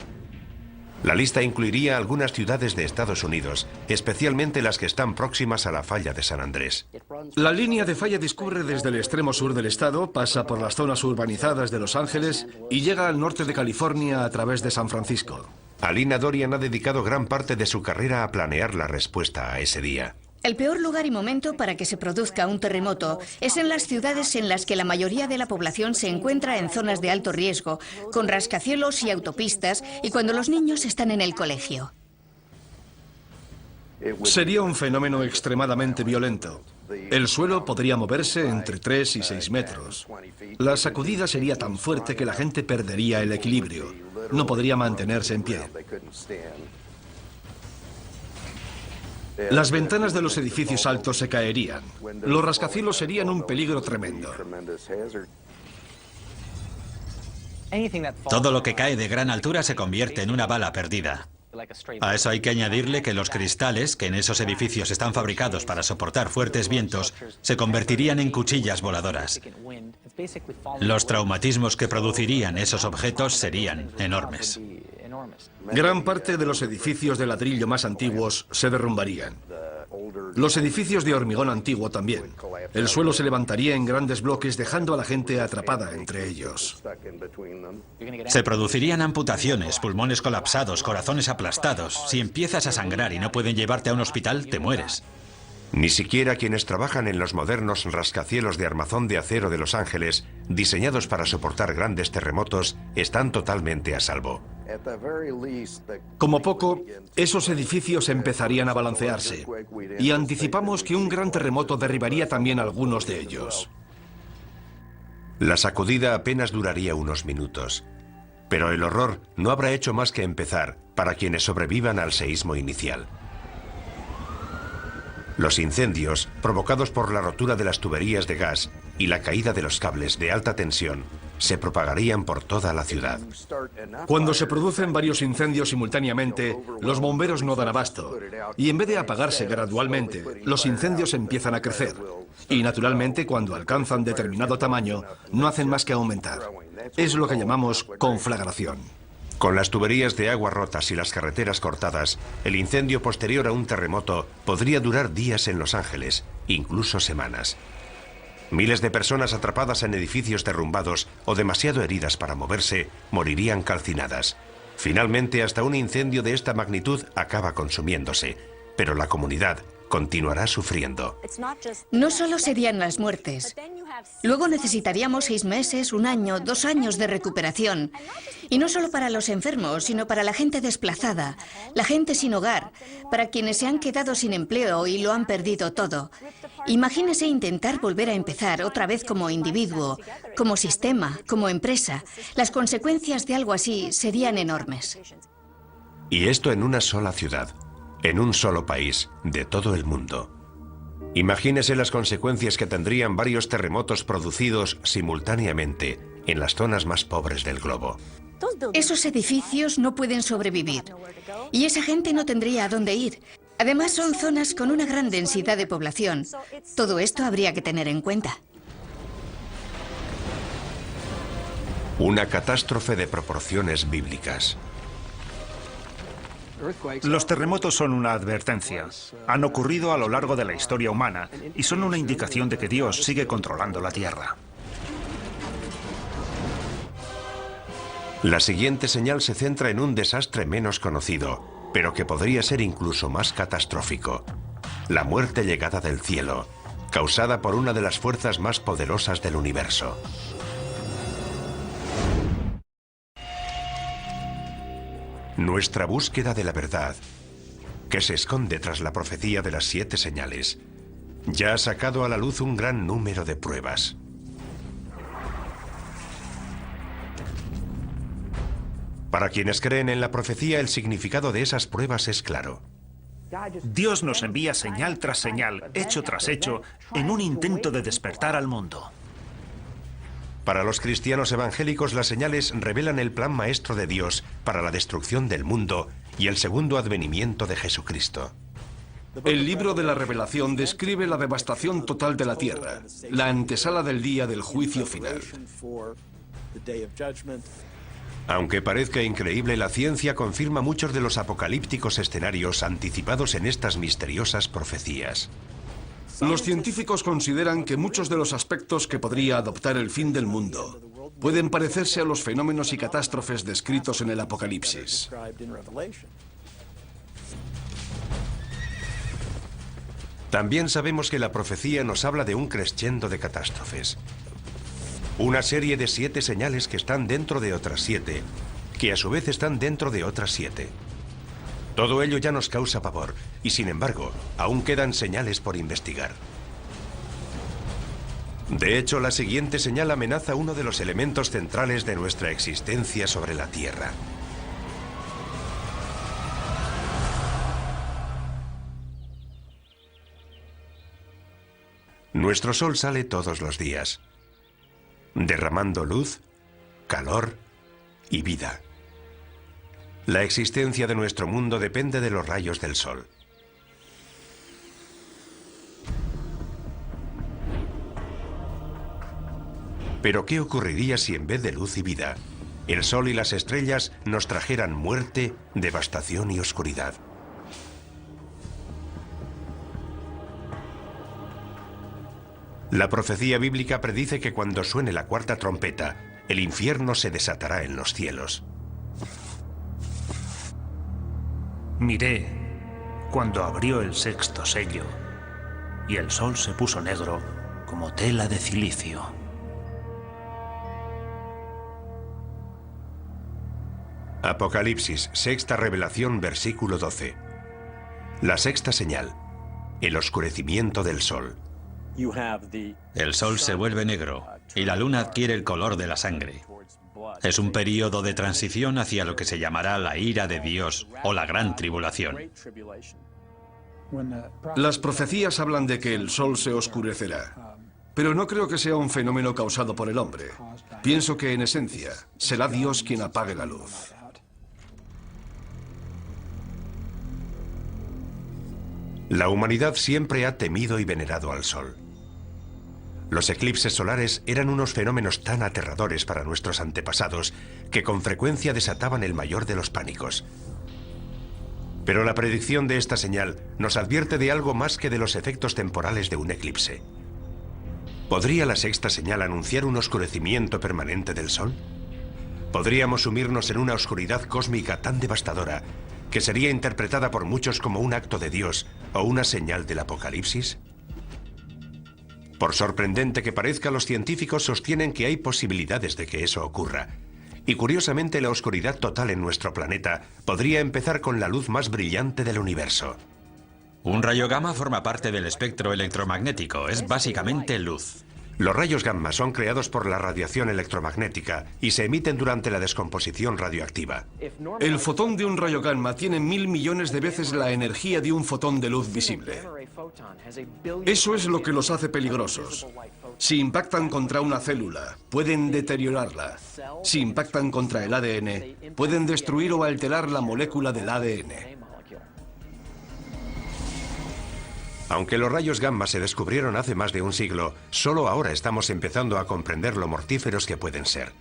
La lista incluiría algunas ciudades de Estados Unidos, especialmente las que están próximas a la falla de San Andrés. La línea de falla discurre desde el extremo sur del estado, pasa por las zonas urbanizadas de Los Ángeles y llega al norte de California a través de San Francisco. Alina Dorian ha dedicado gran parte de su carrera a planear la respuesta a ese día. El peor lugar y momento para que se produzca un terremoto es en las ciudades en las que la mayoría de la población se encuentra en zonas de alto riesgo, con rascacielos y autopistas, y cuando los niños están en el colegio. Sería un fenómeno extremadamente violento. El suelo podría moverse entre 3 y 6 metros. La sacudida sería tan fuerte que la gente perdería el equilibrio. No podría mantenerse en pie. Las ventanas de los edificios altos se caerían. Los rascacielos serían un peligro tremendo. Todo lo que cae de gran altura se convierte en una bala perdida. A eso hay que añadirle que los cristales, que en esos edificios están fabricados para soportar fuertes vientos, se convertirían en cuchillas voladoras. Los traumatismos que producirían esos objetos serían enormes. Gran parte de los edificios de ladrillo más antiguos se derrumbarían. Los edificios de hormigón antiguo también. El suelo se levantaría en grandes bloques dejando a la gente atrapada entre ellos. Se producirían amputaciones, pulmones colapsados, corazones aplastados. Si empiezas a sangrar y no pueden llevarte a un hospital, te mueres. Ni siquiera quienes trabajan en los modernos rascacielos de armazón de acero de Los Ángeles, diseñados para soportar grandes terremotos, están totalmente a salvo. Como poco, esos edificios empezarían a balancearse, y anticipamos que un gran terremoto derribaría también algunos de ellos. La sacudida apenas duraría unos minutos, pero el horror no habrá hecho más que empezar para quienes sobrevivan al seísmo inicial. Los incendios, provocados por la rotura de las tuberías de gas y la caída de los cables de alta tensión, se propagarían por toda la ciudad. Cuando se producen varios incendios simultáneamente, los bomberos no dan abasto. Y en vez de apagarse gradualmente, los incendios empiezan a crecer. Y naturalmente, cuando alcanzan determinado tamaño, no hacen más que aumentar. Es lo que llamamos conflagración. Con las tuberías de agua rotas y las carreteras cortadas, el incendio posterior a un terremoto podría durar días en Los Ángeles, incluso semanas. Miles de personas atrapadas en edificios derrumbados o demasiado heridas para moverse morirían calcinadas. Finalmente, hasta un incendio de esta magnitud acaba consumiéndose, pero la comunidad continuará sufriendo. No solo serían las muertes. Luego necesitaríamos 6 meses, 1 año, 2 años de recuperación. Y no solo para los enfermos, sino para la gente desplazada, la gente sin hogar, para quienes se han quedado sin empleo y lo han perdido todo. Imagínese intentar volver a empezar otra vez como individuo, como sistema, como empresa. Las consecuencias de algo así serían enormes. Y esto en una sola ciudad, en un solo país, de todo el mundo. Imagínese las consecuencias que tendrían varios terremotos producidos simultáneamente en las zonas más pobres del globo. Esos edificios no pueden sobrevivir. Y esa gente no tendría a dónde ir. Además, son zonas con una gran densidad de población. Todo esto habría que tener en cuenta. Una catástrofe de proporciones bíblicas. Los terremotos son una advertencia. Han ocurrido a lo largo de la historia humana y son una indicación de que Dios sigue controlando la tierra. La siguiente señal se centra en un desastre menos conocido, pero que podría ser incluso más catastrófico. La muerte llegada del cielo, causada por una de las fuerzas más poderosas del universo. Nuestra búsqueda de la verdad, que se esconde tras la profecía de las 7 señales, ya ha sacado a la luz un gran número de pruebas. Para quienes creen en la profecía, el significado de esas pruebas es claro. Dios nos envía señal tras señal, hecho tras hecho, en un intento de despertar al mundo. Para los cristianos evangélicos, las señales revelan el plan maestro de Dios para la destrucción del mundo y el segundo advenimiento de Jesucristo. El libro de la Revelación describe la devastación total de la tierra, la antesala del día del juicio final. Aunque parezca increíble, la ciencia confirma muchos de los apocalípticos escenarios anticipados en estas misteriosas profecías. Los científicos consideran que muchos de los aspectos que podría adoptar el fin del mundo pueden parecerse a los fenómenos y catástrofes descritos en el Apocalipsis. También sabemos que la profecía nos habla de un crescendo de catástrofes. Una serie de 7 señales que están dentro de otras 7, que a su vez están dentro de otras 7. Todo ello ya nos causa pavor, y sin embargo, aún quedan señales por investigar. De hecho, la siguiente señal amenaza uno de los elementos centrales de nuestra existencia sobre la Tierra. Nuestro sol sale todos los días, derramando luz, calor y vida. La existencia de nuestro mundo depende de los rayos del sol. Pero ¿qué ocurriría si en vez de luz y vida, el sol y las estrellas nos trajeran muerte, devastación y oscuridad? La profecía bíblica predice que cuando suene la 4ª trompeta, el infierno se desatará en los cielos. Miré cuando abrió el 6º sello y el sol se puso negro como tela de cilicio. Apocalipsis, 6ª revelación, versículo 12. La 6ª señal, el oscurecimiento del sol. El sol se vuelve negro y la luna adquiere el color de la sangre. Es un período de transición hacia lo que se llamará la ira de Dios o la gran tribulación. Las profecías hablan de que el sol se oscurecerá, pero no creo que sea un fenómeno causado por el hombre. Pienso que, en esencia, será Dios quien apague la luz. La humanidad siempre ha temido y venerado al sol. Los eclipses solares eran unos fenómenos tan aterradores para nuestros antepasados que con frecuencia desataban el mayor de los pánicos. Pero la predicción de esta señal nos advierte de algo más que de los efectos temporales de un eclipse. ¿Podría la 6ª señal anunciar un oscurecimiento permanente del sol? Podríamos sumirnos en una oscuridad cósmica tan devastadora que sería interpretada por muchos como un acto de Dios o una señal del apocalipsis. Por sorprendente que parezca, los científicos sostienen que hay posibilidades de que eso ocurra. Y curiosamente, la oscuridad total en nuestro planeta podría empezar con la luz más brillante del universo. Un rayo gamma forma parte del espectro electromagnético, es básicamente luz. Los rayos gamma son creados por la radiación electromagnética y se emiten durante la descomposición radioactiva. El fotón de un rayo gamma tiene 1000 millones de veces la energía de un fotón de luz visible. Eso es lo que los hace peligrosos. Si impactan contra una célula, pueden deteriorarla. Si impactan contra el ADN, pueden destruir o alterar la molécula del ADN. Aunque los rayos gamma se descubrieron hace más de un siglo, solo ahora estamos empezando a comprender lo mortíferos que pueden ser.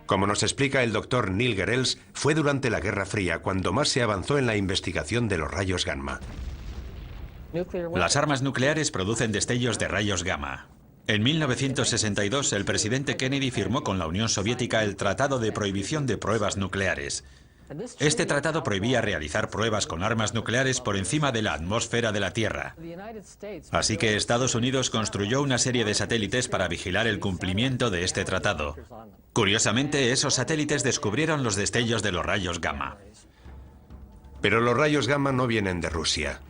Como nos explica el doctor Neil Gehrels, fue durante la Guerra Fría cuando más se avanzó en la investigación de los rayos gamma. Las armas nucleares producen destellos de rayos gamma. En 1962, el presidente Kennedy firmó con la Unión Soviética el Tratado de Prohibición de Pruebas Nucleares. Este tratado prohibía realizar pruebas con armas nucleares por encima de la atmósfera de la Tierra. Así que Estados Unidos construyó una serie de satélites para vigilar el cumplimiento de este tratado. Curiosamente, esos satélites descubrieron los destellos de los rayos gamma. Pero los rayos gamma no vienen de Rusia.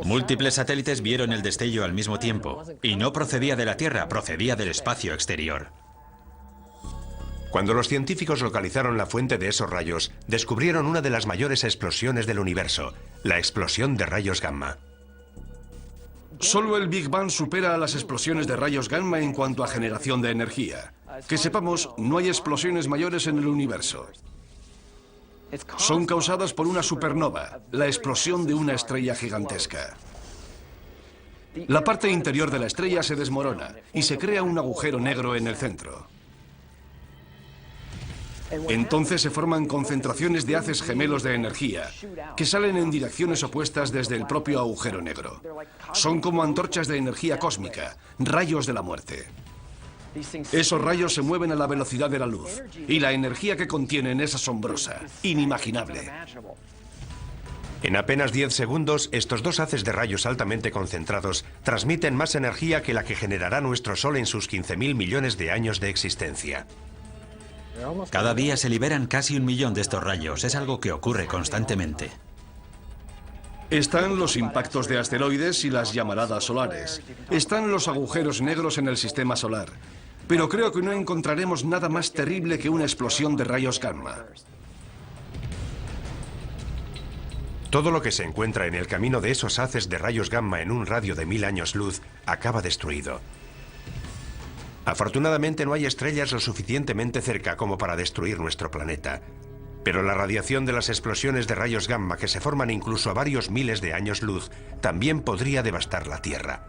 Múltiples satélites vieron el destello al mismo tiempo, y no procedía de la Tierra, procedía del espacio exterior. Cuando los científicos localizaron la fuente de esos rayos, descubrieron una de las mayores explosiones del universo, la explosión de rayos gamma. Solo el Big Bang supera a las explosiones de rayos gamma en cuanto a generación de energía. Que sepamos, no hay explosiones mayores en el universo. Son causadas por una supernova, la explosión de una estrella gigantesca. La parte interior de la estrella se desmorona y se crea un agujero negro en el centro. Entonces se forman concentraciones de haces gemelos de energía que salen en direcciones opuestas desde el propio agujero negro. Son como antorchas de energía cósmica, rayos de la muerte. Esos rayos se mueven a la velocidad de la luz y la energía que contienen es asombrosa, inimaginable. En apenas 10 segundos, estos dos haces de rayos altamente concentrados transmiten más energía que la que generará nuestro Sol en sus 15.000 millones de años de existencia. Cada día se liberan casi 1 millón de estos rayos. Es algo que ocurre constantemente. Están los impactos de asteroides y las llamaradas solares. Están los agujeros negros en el sistema solar. Pero creo que no encontraremos nada más terrible que una explosión de rayos gamma. Todo lo que se encuentra en el camino de esos haces de rayos gamma en un radio de 1000 años luz acaba destruido. Afortunadamente no hay estrellas lo suficientemente cerca como para destruir nuestro planeta. Pero la radiación de las explosiones de rayos gamma que se forman incluso a varios miles de años luz también podría devastar la Tierra.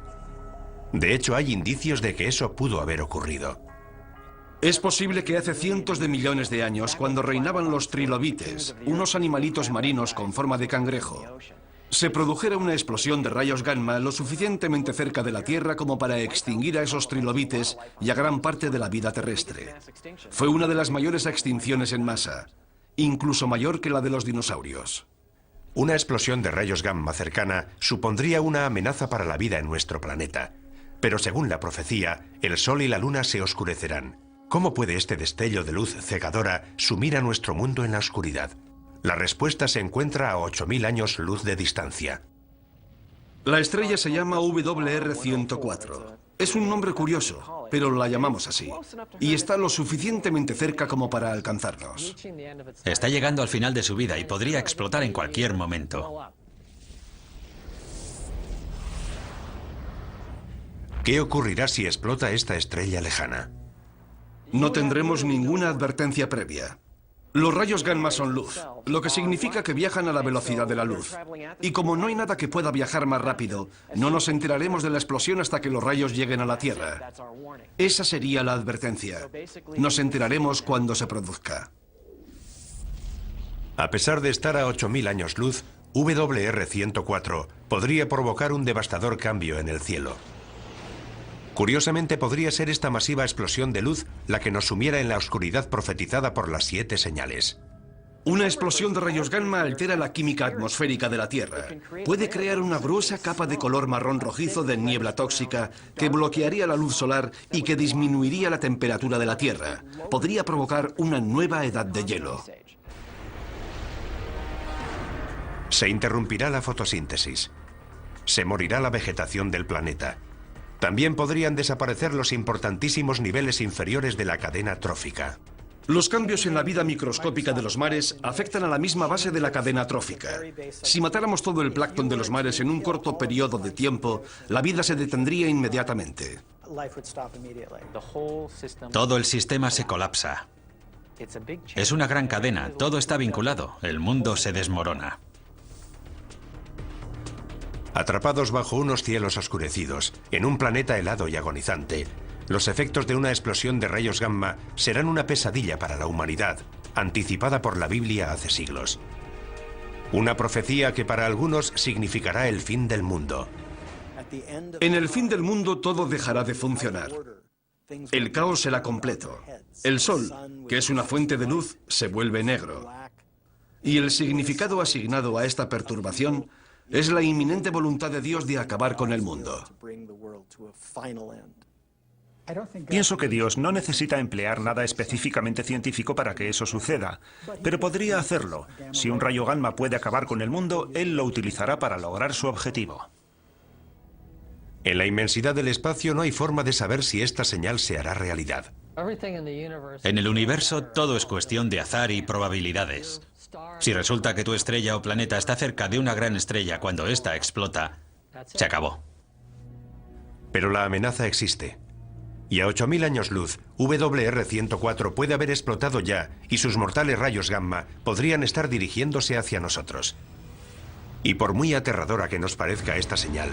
De hecho, hay indicios de que eso pudo haber ocurrido. Es posible que hace cientos de millones de años, cuando reinaban los trilobites, unos animalitos marinos con forma de cangrejo, se produjera una explosión de rayos gamma lo suficientemente cerca de la Tierra como para extinguir a esos trilobites y a gran parte de la vida terrestre. Fue una de las mayores extinciones en masa, incluso mayor que la de los dinosaurios. Una explosión de rayos gamma cercana supondría una amenaza para la vida en nuestro planeta. Pero según la profecía, el Sol y la Luna se oscurecerán. ¿Cómo puede este destello de luz cegadora sumir a nuestro mundo en la oscuridad? La respuesta se encuentra a 8000 años luz de distancia. La estrella se llama WR104. Es un nombre curioso, pero la llamamos así. Y está lo suficientemente cerca como para alcanzarnos. Está llegando al final de su vida y podría explotar en cualquier momento. ¿Qué ocurrirá si explota esta estrella lejana? No tendremos ninguna advertencia previa. Los rayos gamma son luz, lo que significa que viajan a la velocidad de la luz. Y como no hay nada que pueda viajar más rápido, no nos enteraremos de la explosión hasta que los rayos lleguen a la Tierra. Esa sería la advertencia. Nos enteraremos cuando se produzca. A pesar de estar a 8000 años luz, WR104 podría provocar un devastador cambio en el cielo. Curiosamente, podría ser esta masiva explosión de luz la que nos sumiera en la oscuridad profetizada por las 7 señales. Una explosión de rayos gamma altera la química atmosférica de la Tierra. Puede crear una gruesa capa de color marrón rojizo de niebla tóxica que bloquearía la luz solar y que disminuiría la temperatura de la Tierra. Podría provocar una nueva edad de hielo. Se interrumpirá la fotosíntesis. Se morirá la vegetación del planeta. También podrían desaparecer los importantísimos niveles inferiores de la cadena trófica. Los cambios en la vida microscópica de los mares afectan a la misma base de la cadena trófica. Si matáramos todo el plancton de los mares en un corto periodo de tiempo, la vida se detendría inmediatamente. Todo el sistema se colapsa. Es una gran cadena, todo está vinculado, el mundo se desmorona. Atrapados bajo unos cielos oscurecidos, en un planeta helado y agonizante, los efectos de una explosión de rayos gamma serán una pesadilla para la humanidad, anticipada por la Biblia hace siglos. Una profecía que para algunos significará el fin del mundo. En el fin del mundo todo dejará de funcionar. El caos será completo. El sol, que es una fuente de luz, se vuelve negro. Y el significado asignado a esta perturbación es la inminente voluntad de Dios de acabar con el mundo. Pienso que Dios no necesita emplear nada específicamente científico para que eso suceda, pero podría hacerlo. Si un rayo gamma puede acabar con el mundo, Él lo utilizará para lograr su objetivo. En la inmensidad del espacio no hay forma de saber si esta señal se hará realidad. En el universo todo es cuestión de azar y probabilidades. Si resulta que tu estrella o planeta está cerca de una gran estrella cuando ésta explota, se acabó. Pero la amenaza existe. Y a 8000 años luz, WR104 puede haber explotado ya y sus mortales rayos gamma podrían estar dirigiéndose hacia nosotros. Y por muy aterradora que nos parezca esta señal,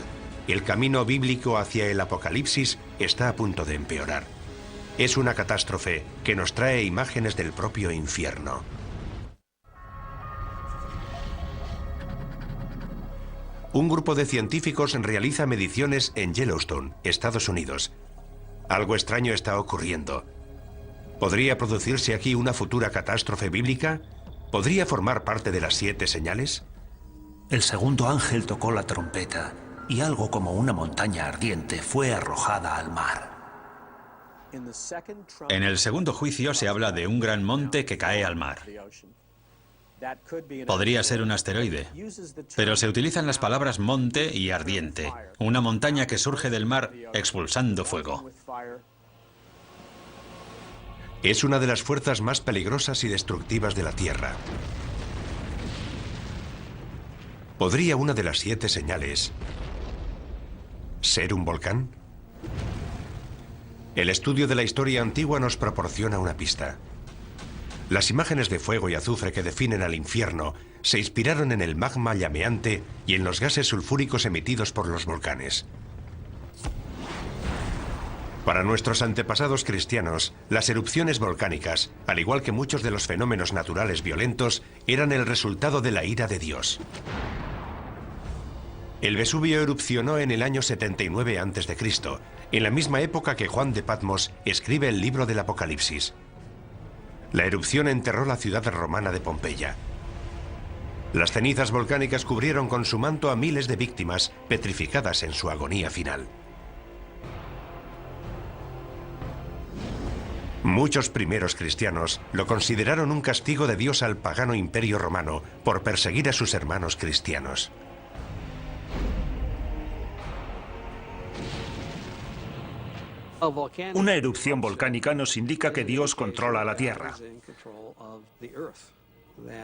el camino bíblico hacia el apocalipsis está a punto de empeorar. Es una catástrofe que nos trae imágenes del propio infierno. Un grupo de científicos realiza mediciones en Yellowstone, Estados Unidos. Algo extraño está ocurriendo. ¿Podría producirse aquí una futura catástrofe bíblica? ¿Podría formar parte de las 7 señales? El segundo ángel tocó la trompeta y algo como una montaña ardiente fue arrojada al mar. En el segundo juicio se habla de un gran monte que cae al mar. Podría ser un asteroide, pero se utilizan las palabras monte y ardiente, una montaña que surge del mar expulsando fuego. Es una de las fuerzas más peligrosas y destructivas de la Tierra. ¿Podría una de las 7 señales ser un volcán? El estudio de la historia antigua nos proporciona una pista. Las imágenes de fuego y azufre que definen al infierno se inspiraron en el magma llameante y en los gases sulfúricos emitidos por los volcanes. Para nuestros antepasados cristianos, las erupciones volcánicas, al igual que muchos de los fenómenos naturales violentos, eran el resultado de la ira de Dios. El Vesubio erupcionó en el año 79 a.C., en la misma época que Juan de Patmos escribe el libro del Apocalipsis. La erupción enterró la ciudad romana de Pompeya. Las cenizas volcánicas cubrieron con su manto a miles de víctimas petrificadas en su agonía final. Muchos primeros cristianos lo consideraron un castigo de Dios al pagano imperio romano por perseguir a sus hermanos cristianos. Una erupción volcánica nos indica que Dios controla la Tierra.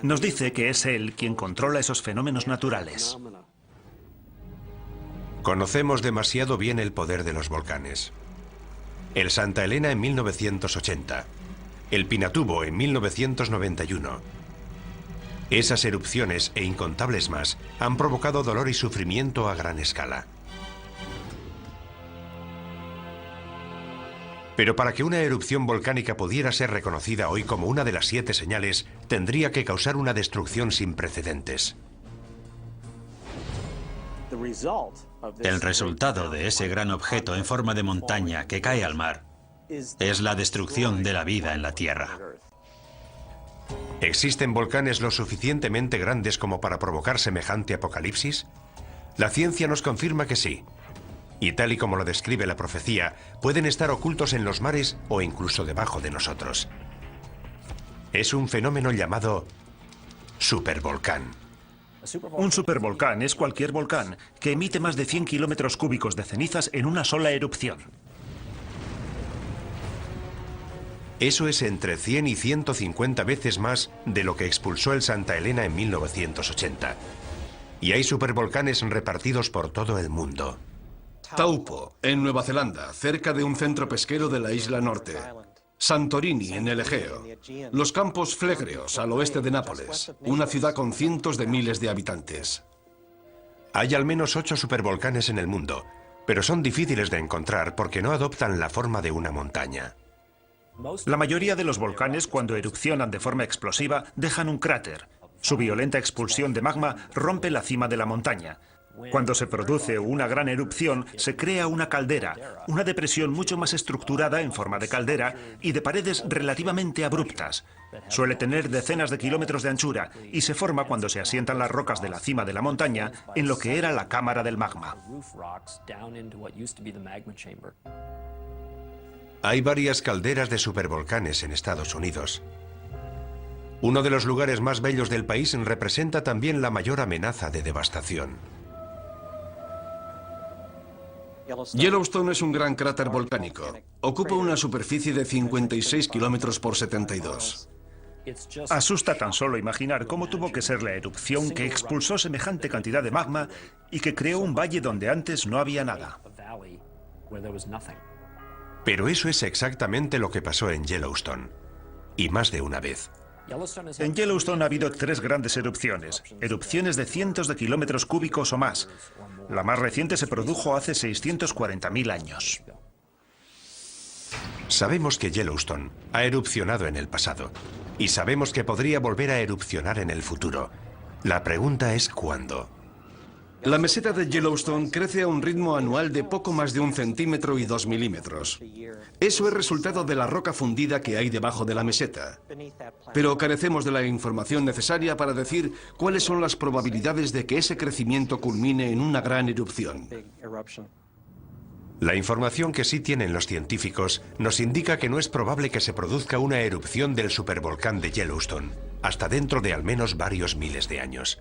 Nos dice que es Él quien controla esos fenómenos naturales. Conocemos demasiado bien el poder de los volcanes. El Santa Elena en 1980, el Pinatubo en 1991. Esas erupciones e incontables más han provocado dolor y sufrimiento a gran escala. Pero para que una erupción volcánica pudiera ser reconocida hoy como una de las 7 señales, tendría que causar una destrucción sin precedentes. El resultado de ese gran objeto en forma de montaña que cae al mar es la destrucción de la vida en la Tierra. ¿Existen volcanes lo suficientemente grandes como para provocar semejante apocalipsis? La ciencia nos confirma que sí. Y tal y como lo describe la profecía, pueden estar ocultos en los mares o incluso debajo de nosotros. Es un fenómeno llamado supervolcán. Un supervolcán es cualquier volcán que emite más de 100 kilómetros cúbicos de cenizas en una sola erupción. Eso es entre 100 y 150 veces más de lo que expulsó el Santa Elena en 1980. Y hay supervolcanes repartidos por todo el mundo. Taupo, en Nueva Zelanda, cerca de un centro pesquero de la isla norte. Santorini, en el Egeo. Los Campos Flegreos, al oeste de Nápoles, una ciudad con cientos de miles de habitantes. Hay al menos 8 supervolcanes en el mundo, pero son difíciles de encontrar porque no adoptan la forma de una montaña. La mayoría de los volcanes, cuando erupcionan de forma explosiva, dejan un cráter. Su violenta expulsión de magma rompe la cima de la montaña. Cuando se produce una gran erupción, se crea una caldera, una depresión mucho más estructurada en forma de caldera y de paredes relativamente abruptas. Suele tener decenas de kilómetros de anchura y se forma cuando se asientan las rocas de la cima de la montaña en lo que era la cámara del magma. Hay varias calderas de supervolcanes en Estados Unidos. Uno de los lugares más bellos del país representa también la mayor amenaza de devastación. Yellowstone es un gran cráter volcánico. Ocupa una superficie de 56 kilómetros por 72. Asusta tan solo imaginar cómo tuvo que ser la erupción que expulsó semejante cantidad de magma y que creó un valle donde antes no había nada. Pero eso es exactamente lo que pasó en Yellowstone. Y más de una vez. En Yellowstone ha habido 3 grandes erupciones de cientos de kilómetros cúbicos o más. La más reciente se produjo hace 640.000 años. Sabemos que Yellowstone ha erupcionado en el pasado y sabemos que podría volver a erupcionar en el futuro. La pregunta es ¿cuándo? La meseta de Yellowstone crece a un ritmo anual de poco más de 1 centímetro y 2 milímetros. Eso es resultado de la roca fundida que hay debajo de la meseta. Pero carecemos de la información necesaria para decir cuáles son las probabilidades de que ese crecimiento culmine en una gran erupción. La información que sí tienen los científicos nos indica que no es probable que se produzca una erupción del supervolcán de Yellowstone hasta dentro de al menos varios miles de años.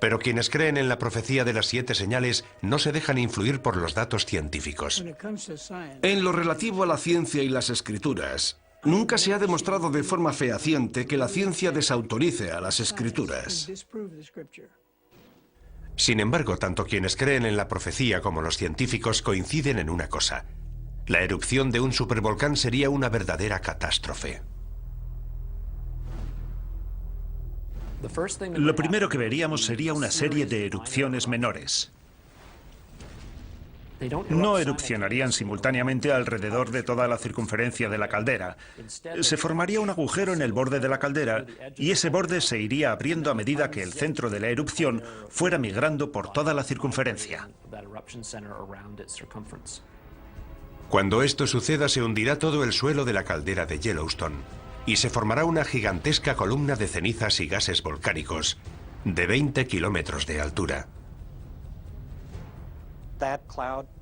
Pero quienes creen en la profecía de las 7 señales no se dejan influir por los datos científicos. En lo relativo a la ciencia y las escrituras, nunca se ha demostrado de forma fehaciente que la ciencia desautorice a las escrituras. Sin embargo, tanto quienes creen en la profecía como los científicos coinciden en una cosa. La erupción de un supervolcán sería una verdadera catástrofe. Lo primero que veríamos sería una serie de erupciones menores. No erupcionarían simultáneamente alrededor de toda la circunferencia de la caldera. Se formaría un agujero en el borde de la caldera y ese borde se iría abriendo a medida que el centro de la erupción fuera migrando por toda la circunferencia. Cuando esto suceda, se hundirá todo el suelo de la caldera de Yellowstone y se formará una gigantesca columna de cenizas y gases volcánicos de 20 kilómetros de altura.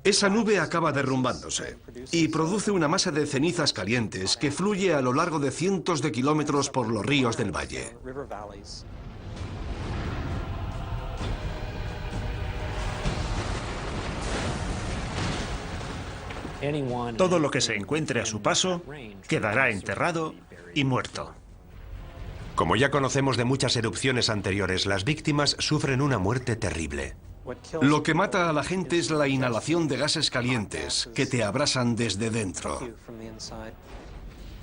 Esa nube acaba derrumbándose y produce una masa de cenizas calientes que fluye a lo largo de cientos de kilómetros por los ríos del valle. Todo lo que se encuentre a su paso quedará enterrado y muerto. Como ya conocemos de muchas erupciones anteriores, las víctimas sufren una muerte terrible. Lo que mata a la gente es la inhalación de gases calientes que te abrasan desde dentro.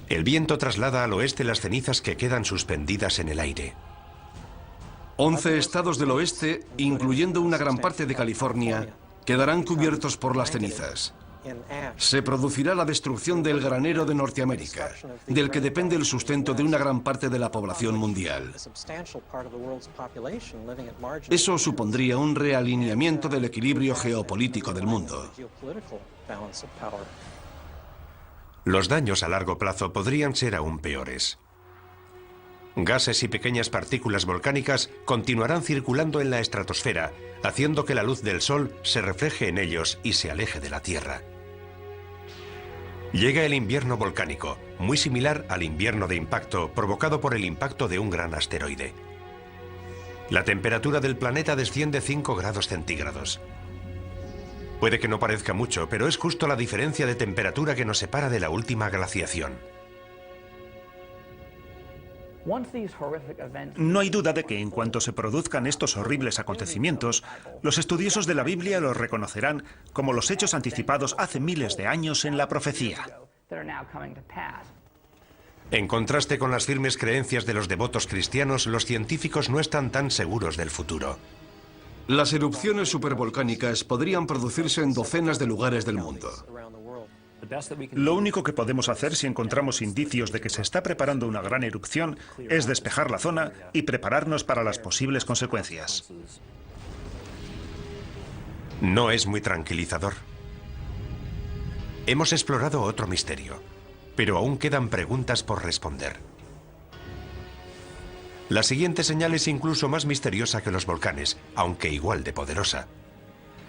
El viento traslada al oeste las cenizas que quedan suspendidas en el aire. 11 estados del oeste, incluyendo una gran parte de California, quedarán cubiertos por las cenizas. Se producirá la destrucción del granero de Norteamérica, del que depende el sustento de una gran parte de la población mundial. Eso supondría un realineamiento del equilibrio geopolítico del mundo. Los daños a largo plazo podrían ser aún peores. Gases y pequeñas partículas volcánicas continuarán circulando en la estratosfera, haciendo que la luz del Sol se refleje en ellos y se aleje de la Tierra. Llega el invierno volcánico, muy similar al invierno de impacto provocado por el impacto de un gran asteroide. La temperatura del planeta desciende 5 grados centígrados. Puede que no parezca mucho, pero es justo la diferencia de temperatura que nos separa de la última glaciación. No hay duda de que en cuanto se produzcan estos horribles acontecimientos, los estudiosos de la Biblia los reconocerán como los hechos anticipados hace miles de años en la profecía. En contraste con las firmes creencias de los devotos cristianos, los científicos no están tan seguros del futuro. Las erupciones supervolcánicas podrían producirse en docenas de lugares del mundo. Lo único que podemos hacer si encontramos indicios de que se está preparando una gran erupción es despejar la zona y prepararnos para las posibles consecuencias. No es muy tranquilizador. Hemos explorado otro misterio, pero aún quedan preguntas por responder. La siguiente señal es incluso más misteriosa que los volcanes, aunque igual de poderosa.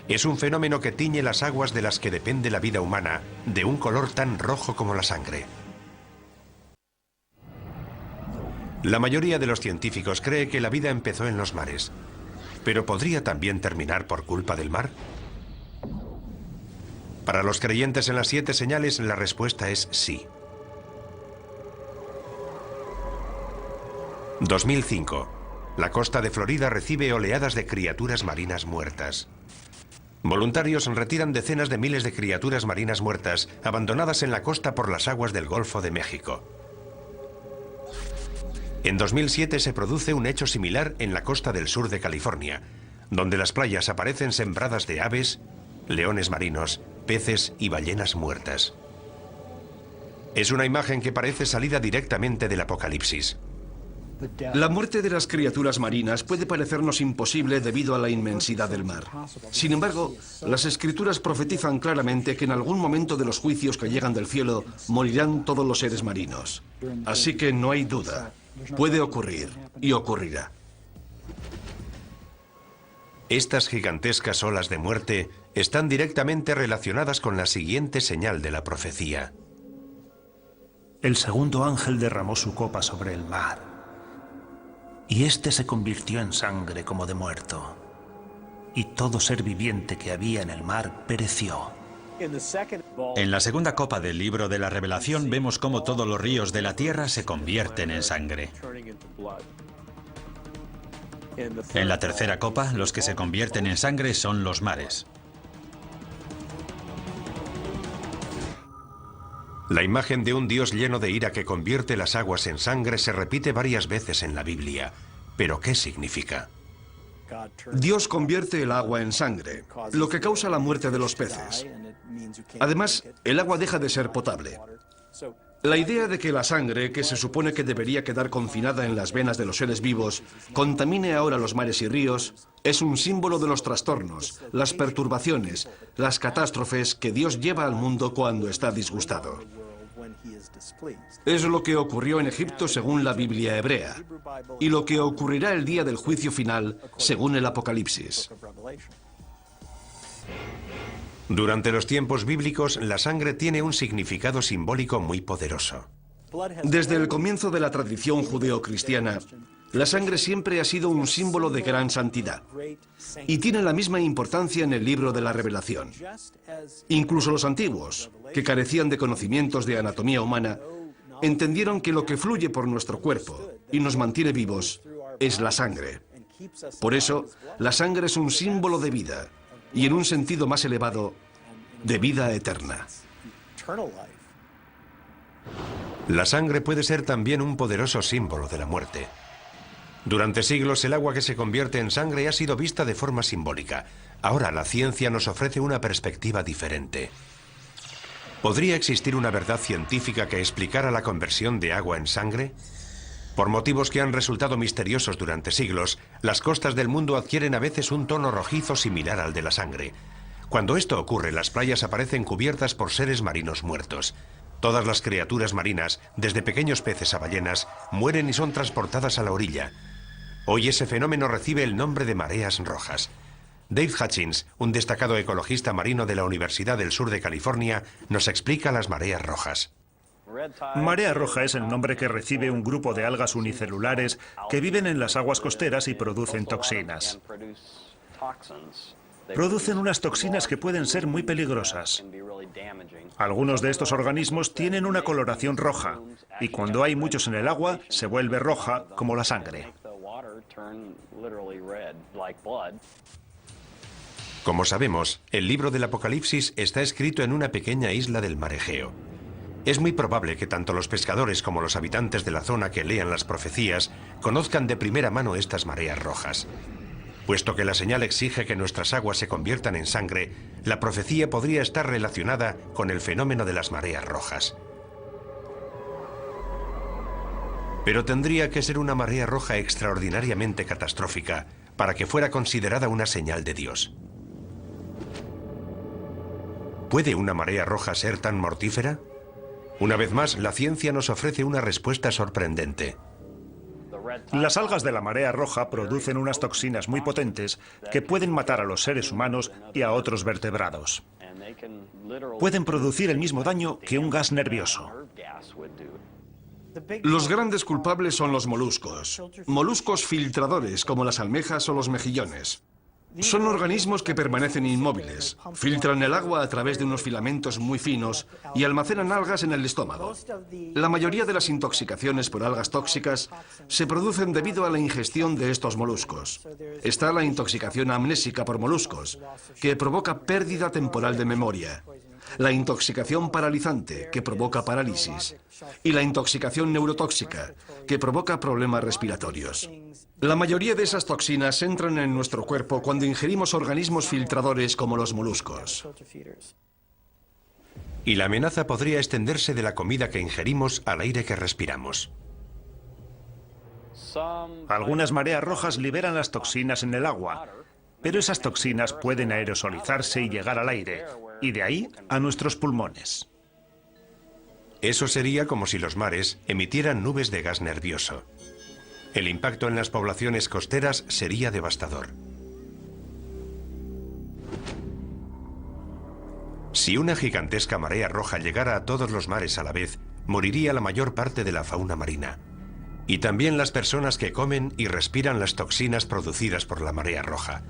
Es un fenómeno que tiñe las aguas de las que depende la vida humana, de un color tan rojo como la sangre. La mayoría de los científicos cree que la vida empezó en los mares, pero ¿podría también terminar por culpa del mar? Para los creyentes en las 7 señales, la respuesta es sí. 2005. La costa de Florida recibe oleadas de criaturas marinas muertas. Voluntarios retiran decenas de miles de criaturas marinas muertas abandonadas en la costa por las aguas del Golfo de México. En 2007 se produce un hecho similar en la costa del sur de California, donde las playas aparecen sembradas de aves, leones marinos, peces y ballenas muertas. Es una imagen que parece salida directamente del Apocalipsis. La muerte de las criaturas marinas puede parecernos imposible debido a la inmensidad del mar. Sin embargo, las escrituras profetizan claramente que en algún momento de los juicios que llegan del cielo morirán todos los seres marinos. Así que no hay duda. Puede ocurrir y ocurrirá. Estas gigantescas olas de muerte están directamente relacionadas con la siguiente señal de la profecía. El segundo ángel derramó su copa sobre el mar, y éste se convirtió en sangre como de muerto, y todo ser viviente que había en el mar pereció. En la segunda copa del libro de la Revelación vemos cómo todos los ríos de la tierra se convierten en sangre. En la tercera copa, los que se convierten en sangre son los mares. La imagen de un Dios lleno de ira que convierte las aguas en sangre se repite varias veces en la Biblia. ¿Pero qué significa? Dios convierte el agua en sangre, lo que causa la muerte de los peces. Además, el agua deja de ser potable. La idea de que la sangre, que se supone que debería quedar confinada en las venas de los seres vivos, contamine ahora los mares y ríos, es un símbolo de los trastornos, las perturbaciones, las catástrofes que Dios lleva al mundo cuando está disgustado. Es lo que ocurrió en Egipto según la Biblia hebrea, y lo que ocurrirá el día del juicio final según el Apocalipsis. Durante los tiempos bíblicos, la sangre tiene un significado simbólico muy poderoso. Desde el comienzo de la tradición judeocristiana, la sangre siempre ha sido un símbolo de gran santidad y tiene la misma importancia en el libro de la Revelación. Incluso los antiguos, que carecían de conocimientos de anatomía humana, entendieron que lo que fluye por nuestro cuerpo y nos mantiene vivos es la sangre. Por eso, la sangre es un símbolo de vida y, en un sentido más elevado, de vida eterna. La sangre puede ser también un poderoso símbolo de la muerte. Durante siglos, el agua que se convierte en sangre ha sido vista de forma simbólica. Ahora la ciencia nos ofrece una perspectiva diferente. ¿Podría existir una verdad científica que explicara la conversión de agua en sangre? Por motivos que han resultado misteriosos durante siglos, las costas del mundo adquieren a veces un tono rojizo similar al de la sangre. Cuando esto ocurre, las playas aparecen cubiertas por seres marinos muertos. Todas las criaturas marinas, desde pequeños peces a ballenas, mueren y son transportadas a la orilla. Hoy ese fenómeno recibe el nombre de mareas rojas. Dave Hutchins, un destacado ecologista marino de la Universidad del Sur de California, nos explica las mareas rojas. Marea roja es el nombre que recibe un grupo de algas unicelulares que viven en las aguas costeras y producen toxinas. Producen unas toxinas que pueden ser muy peligrosas. Algunos de estos organismos tienen una coloración roja y cuando hay muchos en el agua se vuelve roja como la sangre. Como sabemos, el libro del Apocalipsis está escrito en una pequeña isla del mar Egeo. Es muy probable que tanto los pescadores como los habitantes de la zona que lean las profecías conozcan de primera mano estas mareas rojas. Puesto que la señal exige que nuestras aguas se conviertan en sangre, la profecía podría estar relacionada con el fenómeno de las mareas rojas. Pero tendría que ser una marea roja extraordinariamente catastrófica para que fuera considerada una señal de Dios. ¿Puede una marea roja ser tan mortífera? Una vez más, la ciencia nos ofrece una respuesta sorprendente. Las algas de la marea roja producen unas toxinas muy potentes que pueden matar a los seres humanos y a otros vertebrados. Pueden producir el mismo daño que un gas nervioso. Los grandes culpables son los moluscos. Moluscos filtradores como las almejas o los mejillones. Son organismos que permanecen inmóviles, filtran el agua a través de unos filamentos muy finos y almacenan algas en el estómago. La mayoría de las intoxicaciones por algas tóxicas se producen debido a la ingestión de estos moluscos. Está la intoxicación amnésica por moluscos, que provoca pérdida temporal de memoria. La intoxicación paralizante, que provoca parálisis. Y la intoxicación neurotóxica, que provoca problemas respiratorios. La mayoría de esas toxinas entran en nuestro cuerpo cuando ingerimos organismos filtradores como los moluscos. Y la amenaza podría extenderse de la comida que ingerimos al aire que respiramos. Algunas mareas rojas liberan las toxinas en el agua, pero esas toxinas pueden aerosolizarse y llegar al aire, y de ahí a nuestros pulmones. Eso sería como si los mares emitieran nubes de gas nervioso. El impacto en las poblaciones costeras sería devastador. Si una gigantesca marea roja llegara a todos los mares a la vez, moriría la mayor parte de la fauna marina. Y también las personas que comen y respiran las toxinas producidas por la marea roja.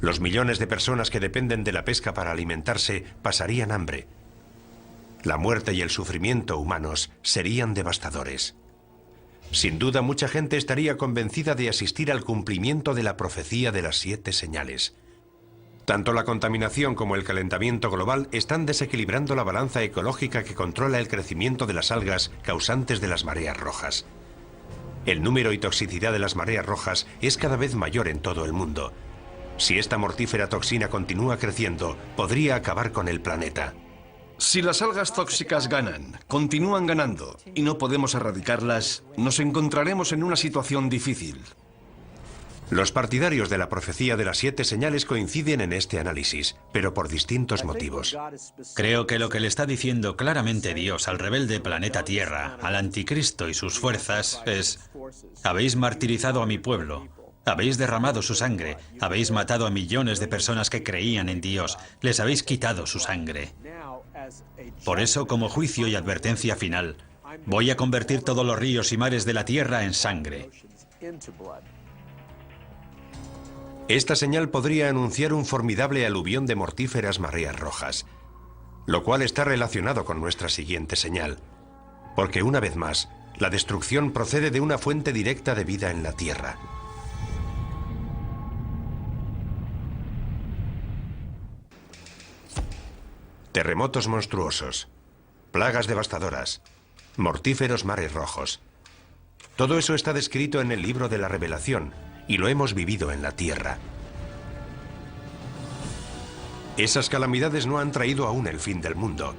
Los millones de personas que dependen de la pesca para alimentarse pasarían hambre. La muerte y el sufrimiento humanos serían devastadores. Sin duda, mucha gente estaría convencida de asistir al cumplimiento de la profecía de las 7 señales. Tanto la contaminación como el calentamiento global están desequilibrando la balanza ecológica que controla el crecimiento de las algas causantes de las mareas rojas. El número y toxicidad de las mareas rojas es cada vez mayor en todo el mundo. Si esta mortífera toxina continúa creciendo, podría acabar con el planeta. Si las algas tóxicas ganan, continúan ganando, y no podemos erradicarlas, nos encontraremos en una situación difícil. Los partidarios de la profecía de las 7 señales coinciden en este análisis, pero por distintos motivos. Creo que lo que le está diciendo claramente Dios al rebelde planeta Tierra, al anticristo y sus fuerzas, es: habéis martirizado a mi pueblo, habéis derramado su sangre, habéis matado a millones de personas que creían en Dios, les habéis quitado su sangre. Por eso, como juicio y advertencia final, voy a convertir todos los ríos y mares de la tierra en sangre. Esta señal podría anunciar un formidable aluvión de mortíferas mareas rojas, lo cual está relacionado con nuestra siguiente señal, porque una vez más, la destrucción procede de una fuente directa de vida en la Tierra. Terremotos monstruosos, plagas devastadoras, mortíferos mares rojos. Todo eso está descrito en el libro de la Revelación y lo hemos vivido en la Tierra. Esas calamidades no han traído aún el fin del mundo,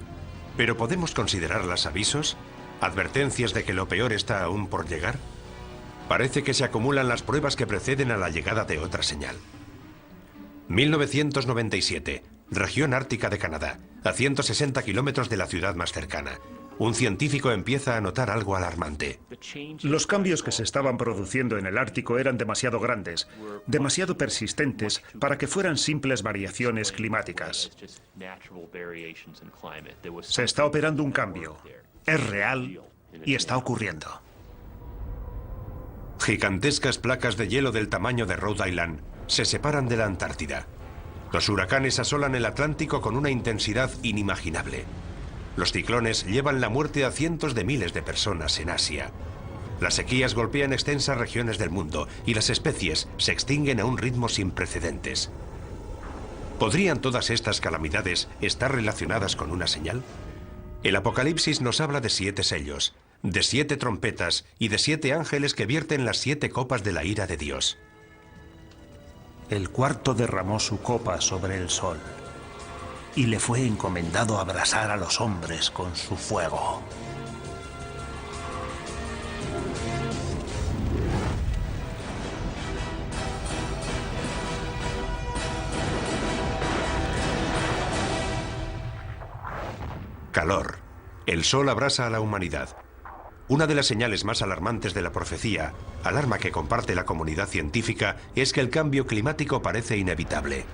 ¿Pero podemos considerarlas avisos? ¿Advertencias de que lo peor está aún por llegar? Parece que se acumulan las pruebas que preceden a la llegada de otra señal. 1997, región ártica de Canadá, a 160 kilómetros de la ciudad más cercana. Un científico empieza a notar algo alarmante. Los cambios que se estaban produciendo en el Ártico eran demasiado grandes, demasiado persistentes para que fueran simples variaciones climáticas. Se está operando un cambio. Es real y está ocurriendo. Gigantescas placas de hielo del tamaño de Rhode Island se separan de la Antártida. Los huracanes asolan el Atlántico con una intensidad inimaginable. Los ciclones llevan la muerte a cientos de miles de personas en Asia. Las sequías golpean extensas regiones del mundo y las especies se extinguen a un ritmo sin precedentes. ¿Podrían todas estas calamidades estar relacionadas con una señal? El Apocalipsis nos habla de 7 sellos, de 7 trompetas y de 7 ángeles que vierten las 7 copas de la ira de Dios. El cuarto derramó su copa sobre el sol, y le fue encomendado abrasar a los hombres con su fuego. Calor. El sol abrasa a la humanidad. Una de las señales más alarmantes de la profecía, alarma que comparte la comunidad científica, es que el cambio climático parece inevitable.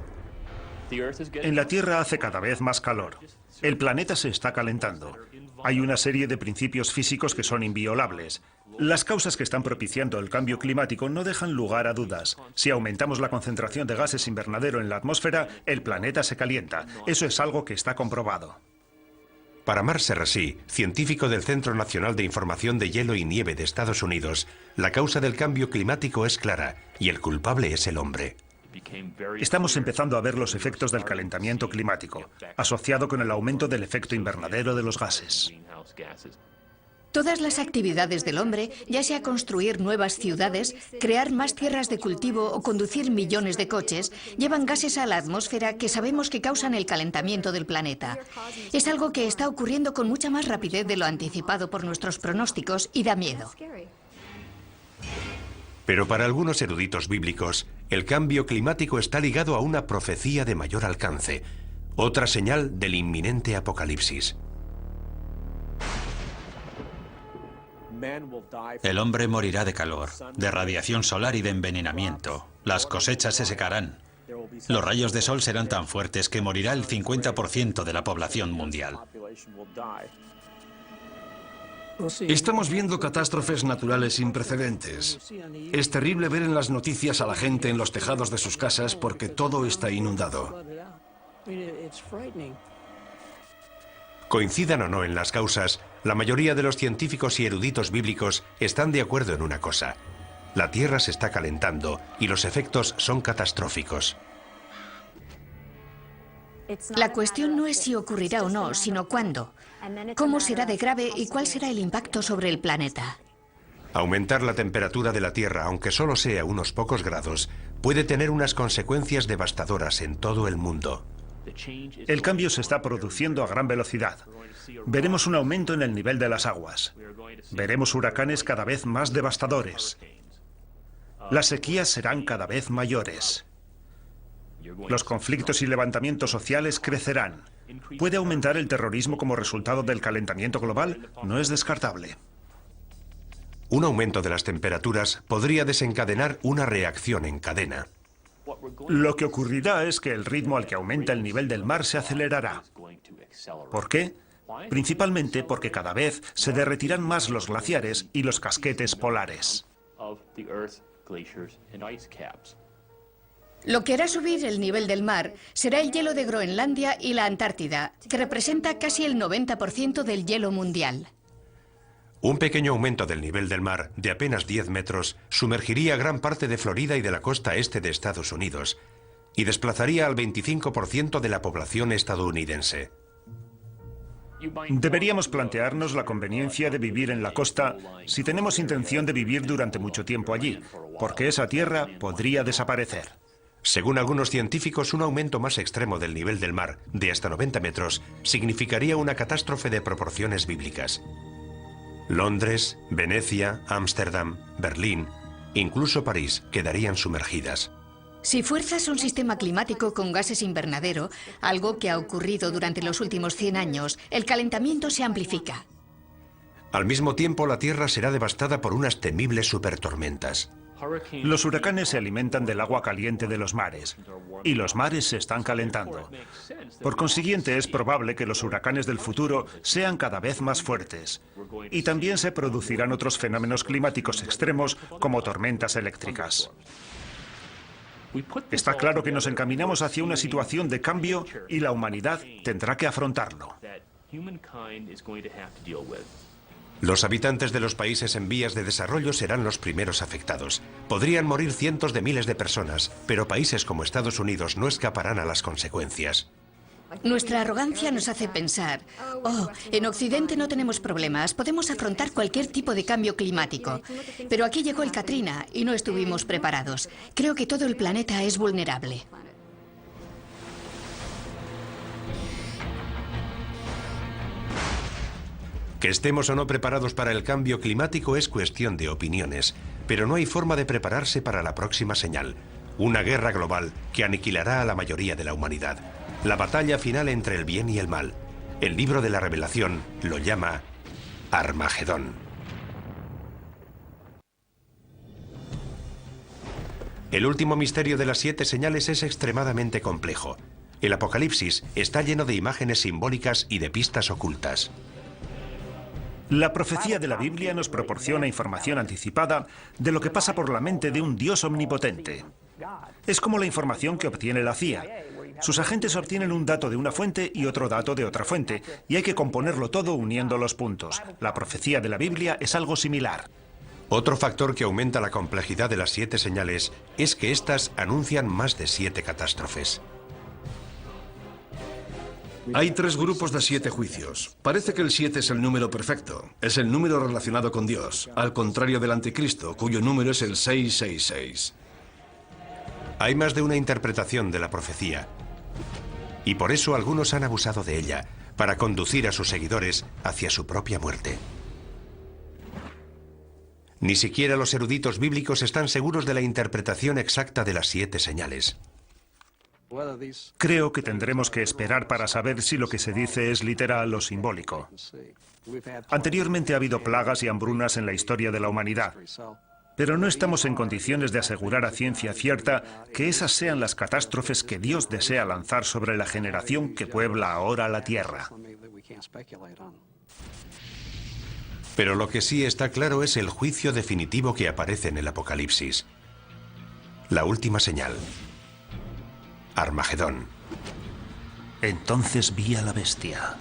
En la Tierra hace cada vez más calor. El planeta se está calentando. Hay una serie de principios físicos que son inviolables. Las causas que están propiciando el cambio climático no dejan lugar a dudas. Si aumentamos la concentración de gases invernadero en la atmósfera, el planeta se calienta. Eso es algo que está comprobado. Para Mark Serrasí, científico del Centro Nacional de Información de Hielo y Nieve de Estados Unidos, la causa del cambio climático es clara y el culpable es el hombre. Estamos empezando a ver los efectos del calentamiento climático, asociado con el aumento del efecto invernadero de los gases. Todas las actividades del hombre, ya sea construir nuevas ciudades, crear más tierras de cultivo o conducir millones de coches, llevan gases a la atmósfera que sabemos que causan el calentamiento del planeta. Es algo que está ocurriendo con mucha más rapidez de lo anticipado por nuestros pronósticos y da miedo. Pero para algunos eruditos bíblicos, el cambio climático está ligado a una profecía de mayor alcance, otra señal del inminente apocalipsis. El hombre morirá de calor, de radiación solar y de envenenamiento. Las cosechas se secarán. Los rayos de sol serán tan fuertes que morirá el 50% de la población mundial. Estamos viendo catástrofes naturales sin precedentes. Es terrible ver en las noticias a la gente en los tejados de sus casas porque todo está inundado. Coincidan o no en las causas, la mayoría de los científicos y eruditos bíblicos están de acuerdo en una cosa. La Tierra se está calentando y los efectos son catastróficos. La cuestión no es si ocurrirá o no, sino cuándo. ¿Cómo será de grave y cuál será el impacto sobre el planeta? Aumentar la temperatura de la Tierra, aunque solo sea unos pocos grados, puede tener unas consecuencias devastadoras en todo el mundo. El cambio se está produciendo a gran velocidad. Veremos un aumento en el nivel de las aguas. Veremos huracanes cada vez más devastadores. Las sequías serán cada vez mayores. Los conflictos y levantamientos sociales crecerán. ¿Puede aumentar el terrorismo como resultado del calentamiento global? No es descartable. Un aumento de las temperaturas podría desencadenar una reacción en cadena. Lo que ocurrirá es que el ritmo al que aumenta el nivel del mar se acelerará. ¿Por qué? Principalmente porque cada vez se derretirán más los glaciares y los casquetes polares. Lo que hará subir el nivel del mar será el hielo de Groenlandia y la Antártida, que representa casi el 90% del hielo mundial. Un pequeño aumento del nivel del mar, de apenas 10 metros, sumergiría gran parte de Florida y de la costa este de Estados Unidos, y desplazaría al 25% de la población estadounidense. Deberíamos plantearnos la conveniencia de vivir en la costa si tenemos intención de vivir durante mucho tiempo allí, porque esa tierra podría desaparecer. Según algunos científicos, un aumento más extremo del nivel del mar, de hasta 90 metros, significaría una catástrofe de proporciones bíblicas. Londres, Venecia, Ámsterdam, Berlín, incluso París quedarían sumergidas. Si fuerzas un sistema climático con gases invernadero, algo que ha ocurrido durante los últimos 100 años, el calentamiento se amplifica. Al mismo tiempo, la Tierra será devastada por unas temibles supertormentas. Los huracanes se alimentan del agua caliente de los mares, y los mares se están calentando. Por consiguiente, es probable que los huracanes del futuro sean cada vez más fuertes. Y también se producirán otros fenómenos climáticos extremos, como tormentas eléctricas. Está claro que nos encaminamos hacia una situación de cambio y la humanidad tendrá que afrontarlo. Los habitantes de los países en vías de desarrollo serán los primeros afectados. Podrían morir cientos de miles de personas, pero países como Estados Unidos no escaparán a las consecuencias. Nuestra arrogancia nos hace pensar, en Occidente no tenemos problemas, podemos afrontar cualquier tipo de cambio climático. Pero aquí llegó el Katrina y no estuvimos preparados. Creo que todo el planeta es vulnerable. Que estemos o no preparados para el cambio climático es cuestión de opiniones, pero no hay forma de prepararse para la próxima señal. Una guerra global que aniquilará a la mayoría de la humanidad. La batalla final entre el bien y el mal. El libro de la Revelación lo llama Armagedón. El último misterio de las 7 señales es extremadamente complejo. El Apocalipsis está lleno de imágenes simbólicas y de pistas ocultas. La profecía de la Biblia nos proporciona información anticipada de lo que pasa por la mente de un Dios omnipotente. Es como la información que obtiene la CIA. Sus agentes obtienen un dato de una fuente y otro dato de otra fuente, y hay que componerlo todo uniendo los puntos. La profecía de la Biblia es algo similar. Otro factor que aumenta la complejidad de las 7 señales es que éstas anuncian más de 7 catástrofes. Hay 3 grupos de 7 juicios. Parece que el 7 es el número perfecto. Es el número relacionado con Dios, al contrario del anticristo, cuyo número es el 666. Hay más de una interpretación de la profecía. Y por eso algunos han abusado de ella, para conducir a sus seguidores hacia su propia muerte. Ni siquiera los eruditos bíblicos están seguros de la interpretación exacta de las 7 señales. Creo que tendremos que esperar para saber si lo que se dice es literal o simbólico. Anteriormente ha habido plagas y hambrunas en la historia de la humanidad, pero no estamos en condiciones de asegurar a ciencia cierta que esas sean las catástrofes que Dios desea lanzar sobre la generación que puebla ahora la tierra. Pero lo que sí está claro es el juicio definitivo que aparece en el Apocalipsis. La última señal. Armagedón. Entonces vi a la bestia,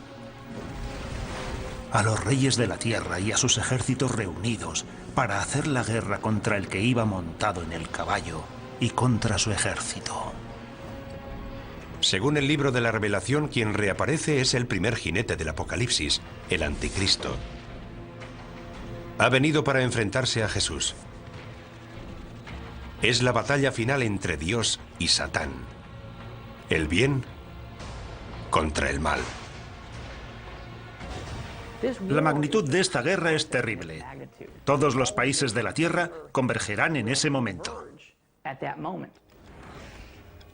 a los reyes de la tierra y a sus ejércitos reunidos para hacer la guerra contra el que iba montado en el caballo y contra su ejército. Según el libro de la Revelación, quien reaparece es el primer jinete del Apocalipsis, el Anticristo. Ha venido para enfrentarse a Jesús. Es la batalla final entre Dios y Satán. El bien contra el mal. La magnitud de esta guerra es terrible. Todos los países de la tierra convergerán en ese momento.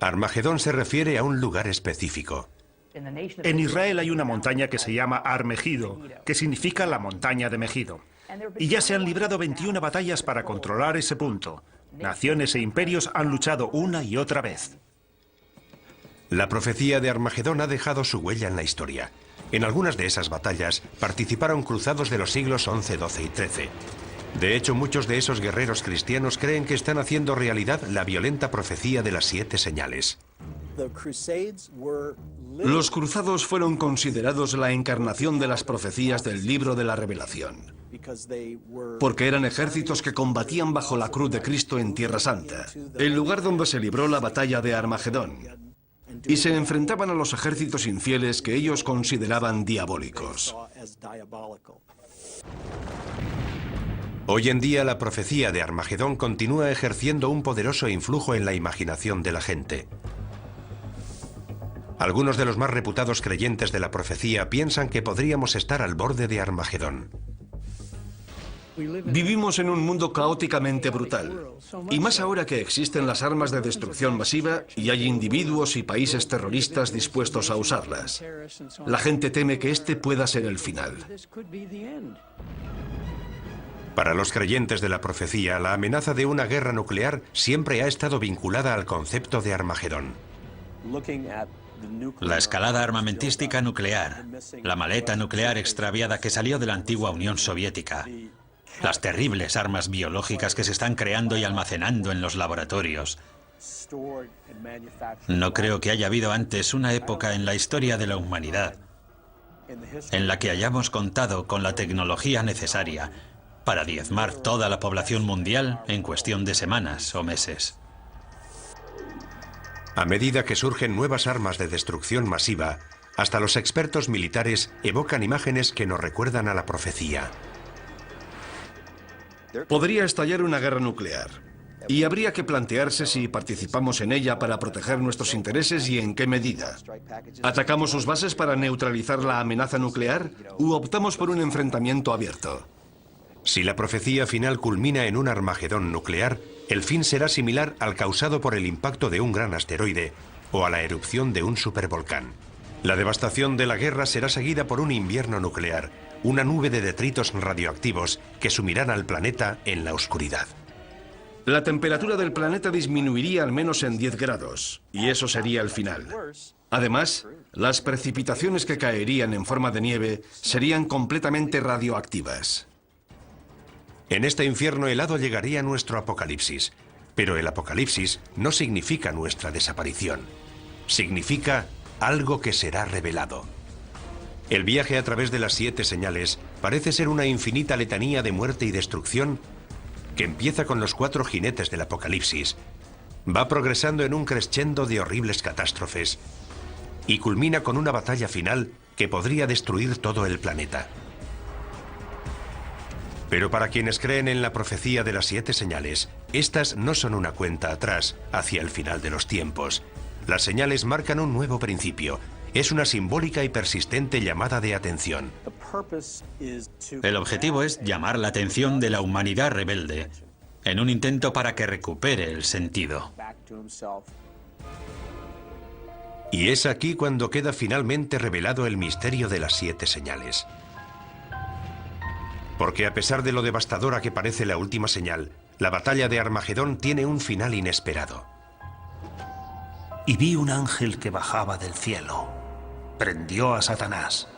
Armagedón se refiere a un lugar específico. En Israel hay una montaña que se llama Har Megido, que significa la montaña de Megido. Y ya se han librado 21 batallas para controlar ese punto. Naciones e imperios han luchado una y otra vez. La profecía de Armagedón ha dejado su huella en la historia. En algunas de esas batallas participaron cruzados de los siglos XI, XII y XIII. De hecho, muchos de esos guerreros cristianos creen que están haciendo realidad la violenta profecía de las 7 señales. Los cruzados fueron considerados la encarnación de las profecías del libro de la Revelación, porque eran ejércitos que combatían bajo la cruz de Cristo en Tierra Santa, el lugar donde se libró la batalla de Armagedón, y se enfrentaban a los ejércitos infieles que ellos consideraban diabólicos. Hoy en día la profecía de Armagedón continúa ejerciendo un poderoso influjo en la imaginación de la gente. Algunos de los más reputados creyentes de la profecía piensan que podríamos estar al borde de Armagedón. Vivimos en un mundo caóticamente brutal, y más ahora que existen las armas de destrucción masiva y hay individuos y países terroristas dispuestos a usarlas. La gente teme que este pueda ser el final. Para los creyentes de la profecía, la amenaza de una guerra nuclear siempre ha estado vinculada al concepto de Armagedón. La escalada armamentística nuclear, la maleta nuclear extraviada que salió de la antigua Unión Soviética, las terribles armas biológicas que se están creando y almacenando en los laboratorios. No creo que haya habido antes una época en la historia de la humanidad en la que hayamos contado con la tecnología necesaria para diezmar toda la población mundial en cuestión de semanas o meses. A medida que surgen nuevas armas de destrucción masiva, hasta los expertos militares evocan imágenes que nos recuerdan a la profecía. Podría estallar una guerra nuclear, y habría que plantearse si participamos en ella para proteger nuestros intereses y en qué medida. ¿Atacamos sus bases para neutralizar la amenaza nuclear u optamos por un enfrentamiento abierto? Si la profecía final culmina en un Armagedón nuclear, el fin será similar al causado por el impacto de un gran asteroide o a la erupción de un supervolcán. La devastación de la guerra será seguida por un invierno nuclear, una nube de detritos radioactivos que sumirán al planeta en la oscuridad. La temperatura del planeta disminuiría al menos en 10 grados, y eso sería el final. Además, las precipitaciones que caerían en forma de nieve serían completamente radioactivas. En este infierno helado llegaría nuestro apocalipsis, pero el apocalipsis no significa nuestra desaparición. Significa algo que será revelado. El viaje a través de las 7 señales parece ser una infinita letanía de muerte y destrucción que empieza con los 4 jinetes del apocalipsis, va progresando en un crescendo de horribles catástrofes y culmina con una batalla final que podría destruir todo el planeta. Pero para quienes creen en la profecía de las 7 señales, estas no son una cuenta atrás hacia el final de los tiempos. Las señales marcan un nuevo principio. Es una simbólica y persistente llamada de atención. El objetivo es llamar la atención de la humanidad rebelde, en un intento para que recupere el sentido. Y es aquí cuando queda finalmente revelado el misterio de las 7 señales. Porque a pesar de lo devastadora que parece la última señal, la batalla de Armagedón tiene un final inesperado. Y vi un ángel que bajaba del cielo, prendió a Satanás,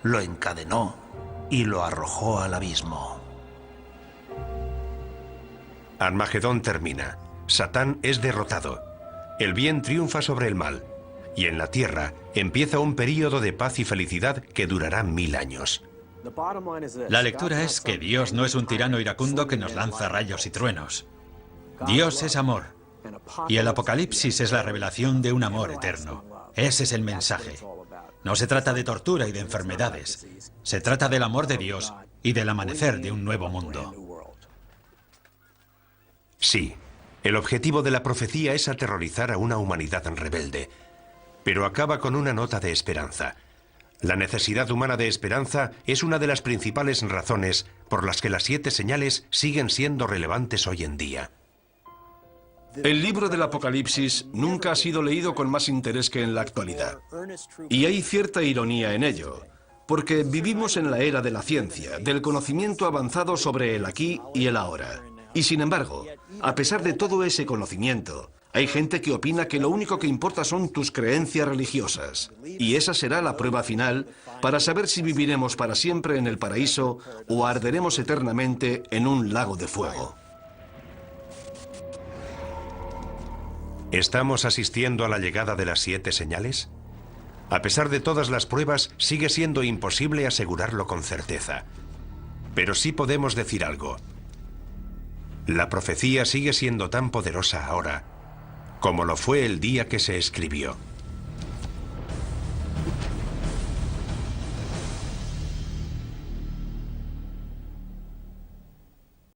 lo encadenó y lo arrojó al abismo. Armagedón termina. Satán es derrotado. El bien triunfa sobre el mal. Y en la tierra empieza un período de paz y felicidad que durará 1000 años. La lectura es que Dios no es un tirano iracundo que nos lanza rayos y truenos. Dios es amor. Y el Apocalipsis es la revelación de un amor eterno. Ese es el mensaje. No se trata de tortura y de enfermedades. Se trata del amor de Dios y del amanecer de un nuevo mundo. Sí, el objetivo de la profecía es aterrorizar a una humanidad rebelde. Pero acaba con una nota de esperanza. La necesidad humana de esperanza es una de las principales razones por las que las 7 señales siguen siendo relevantes hoy en día. El libro del Apocalipsis nunca ha sido leído con más interés que en la actualidad. Y hay cierta ironía en ello, porque vivimos en la era de la ciencia, del conocimiento avanzado sobre el aquí y el ahora. Y sin embargo, a pesar de todo ese conocimiento, hay gente que opina que lo único que importa son tus creencias religiosas. Y esa será la prueba final para saber si viviremos para siempre en el paraíso o arderemos eternamente en un lago de fuego. ¿Estamos asistiendo a la llegada de las 7 señales? A pesar de todas las pruebas, sigue siendo imposible asegurarlo con certeza. Pero sí podemos decir algo. La profecía sigue siendo tan poderosa ahora como lo fue el día que se escribió.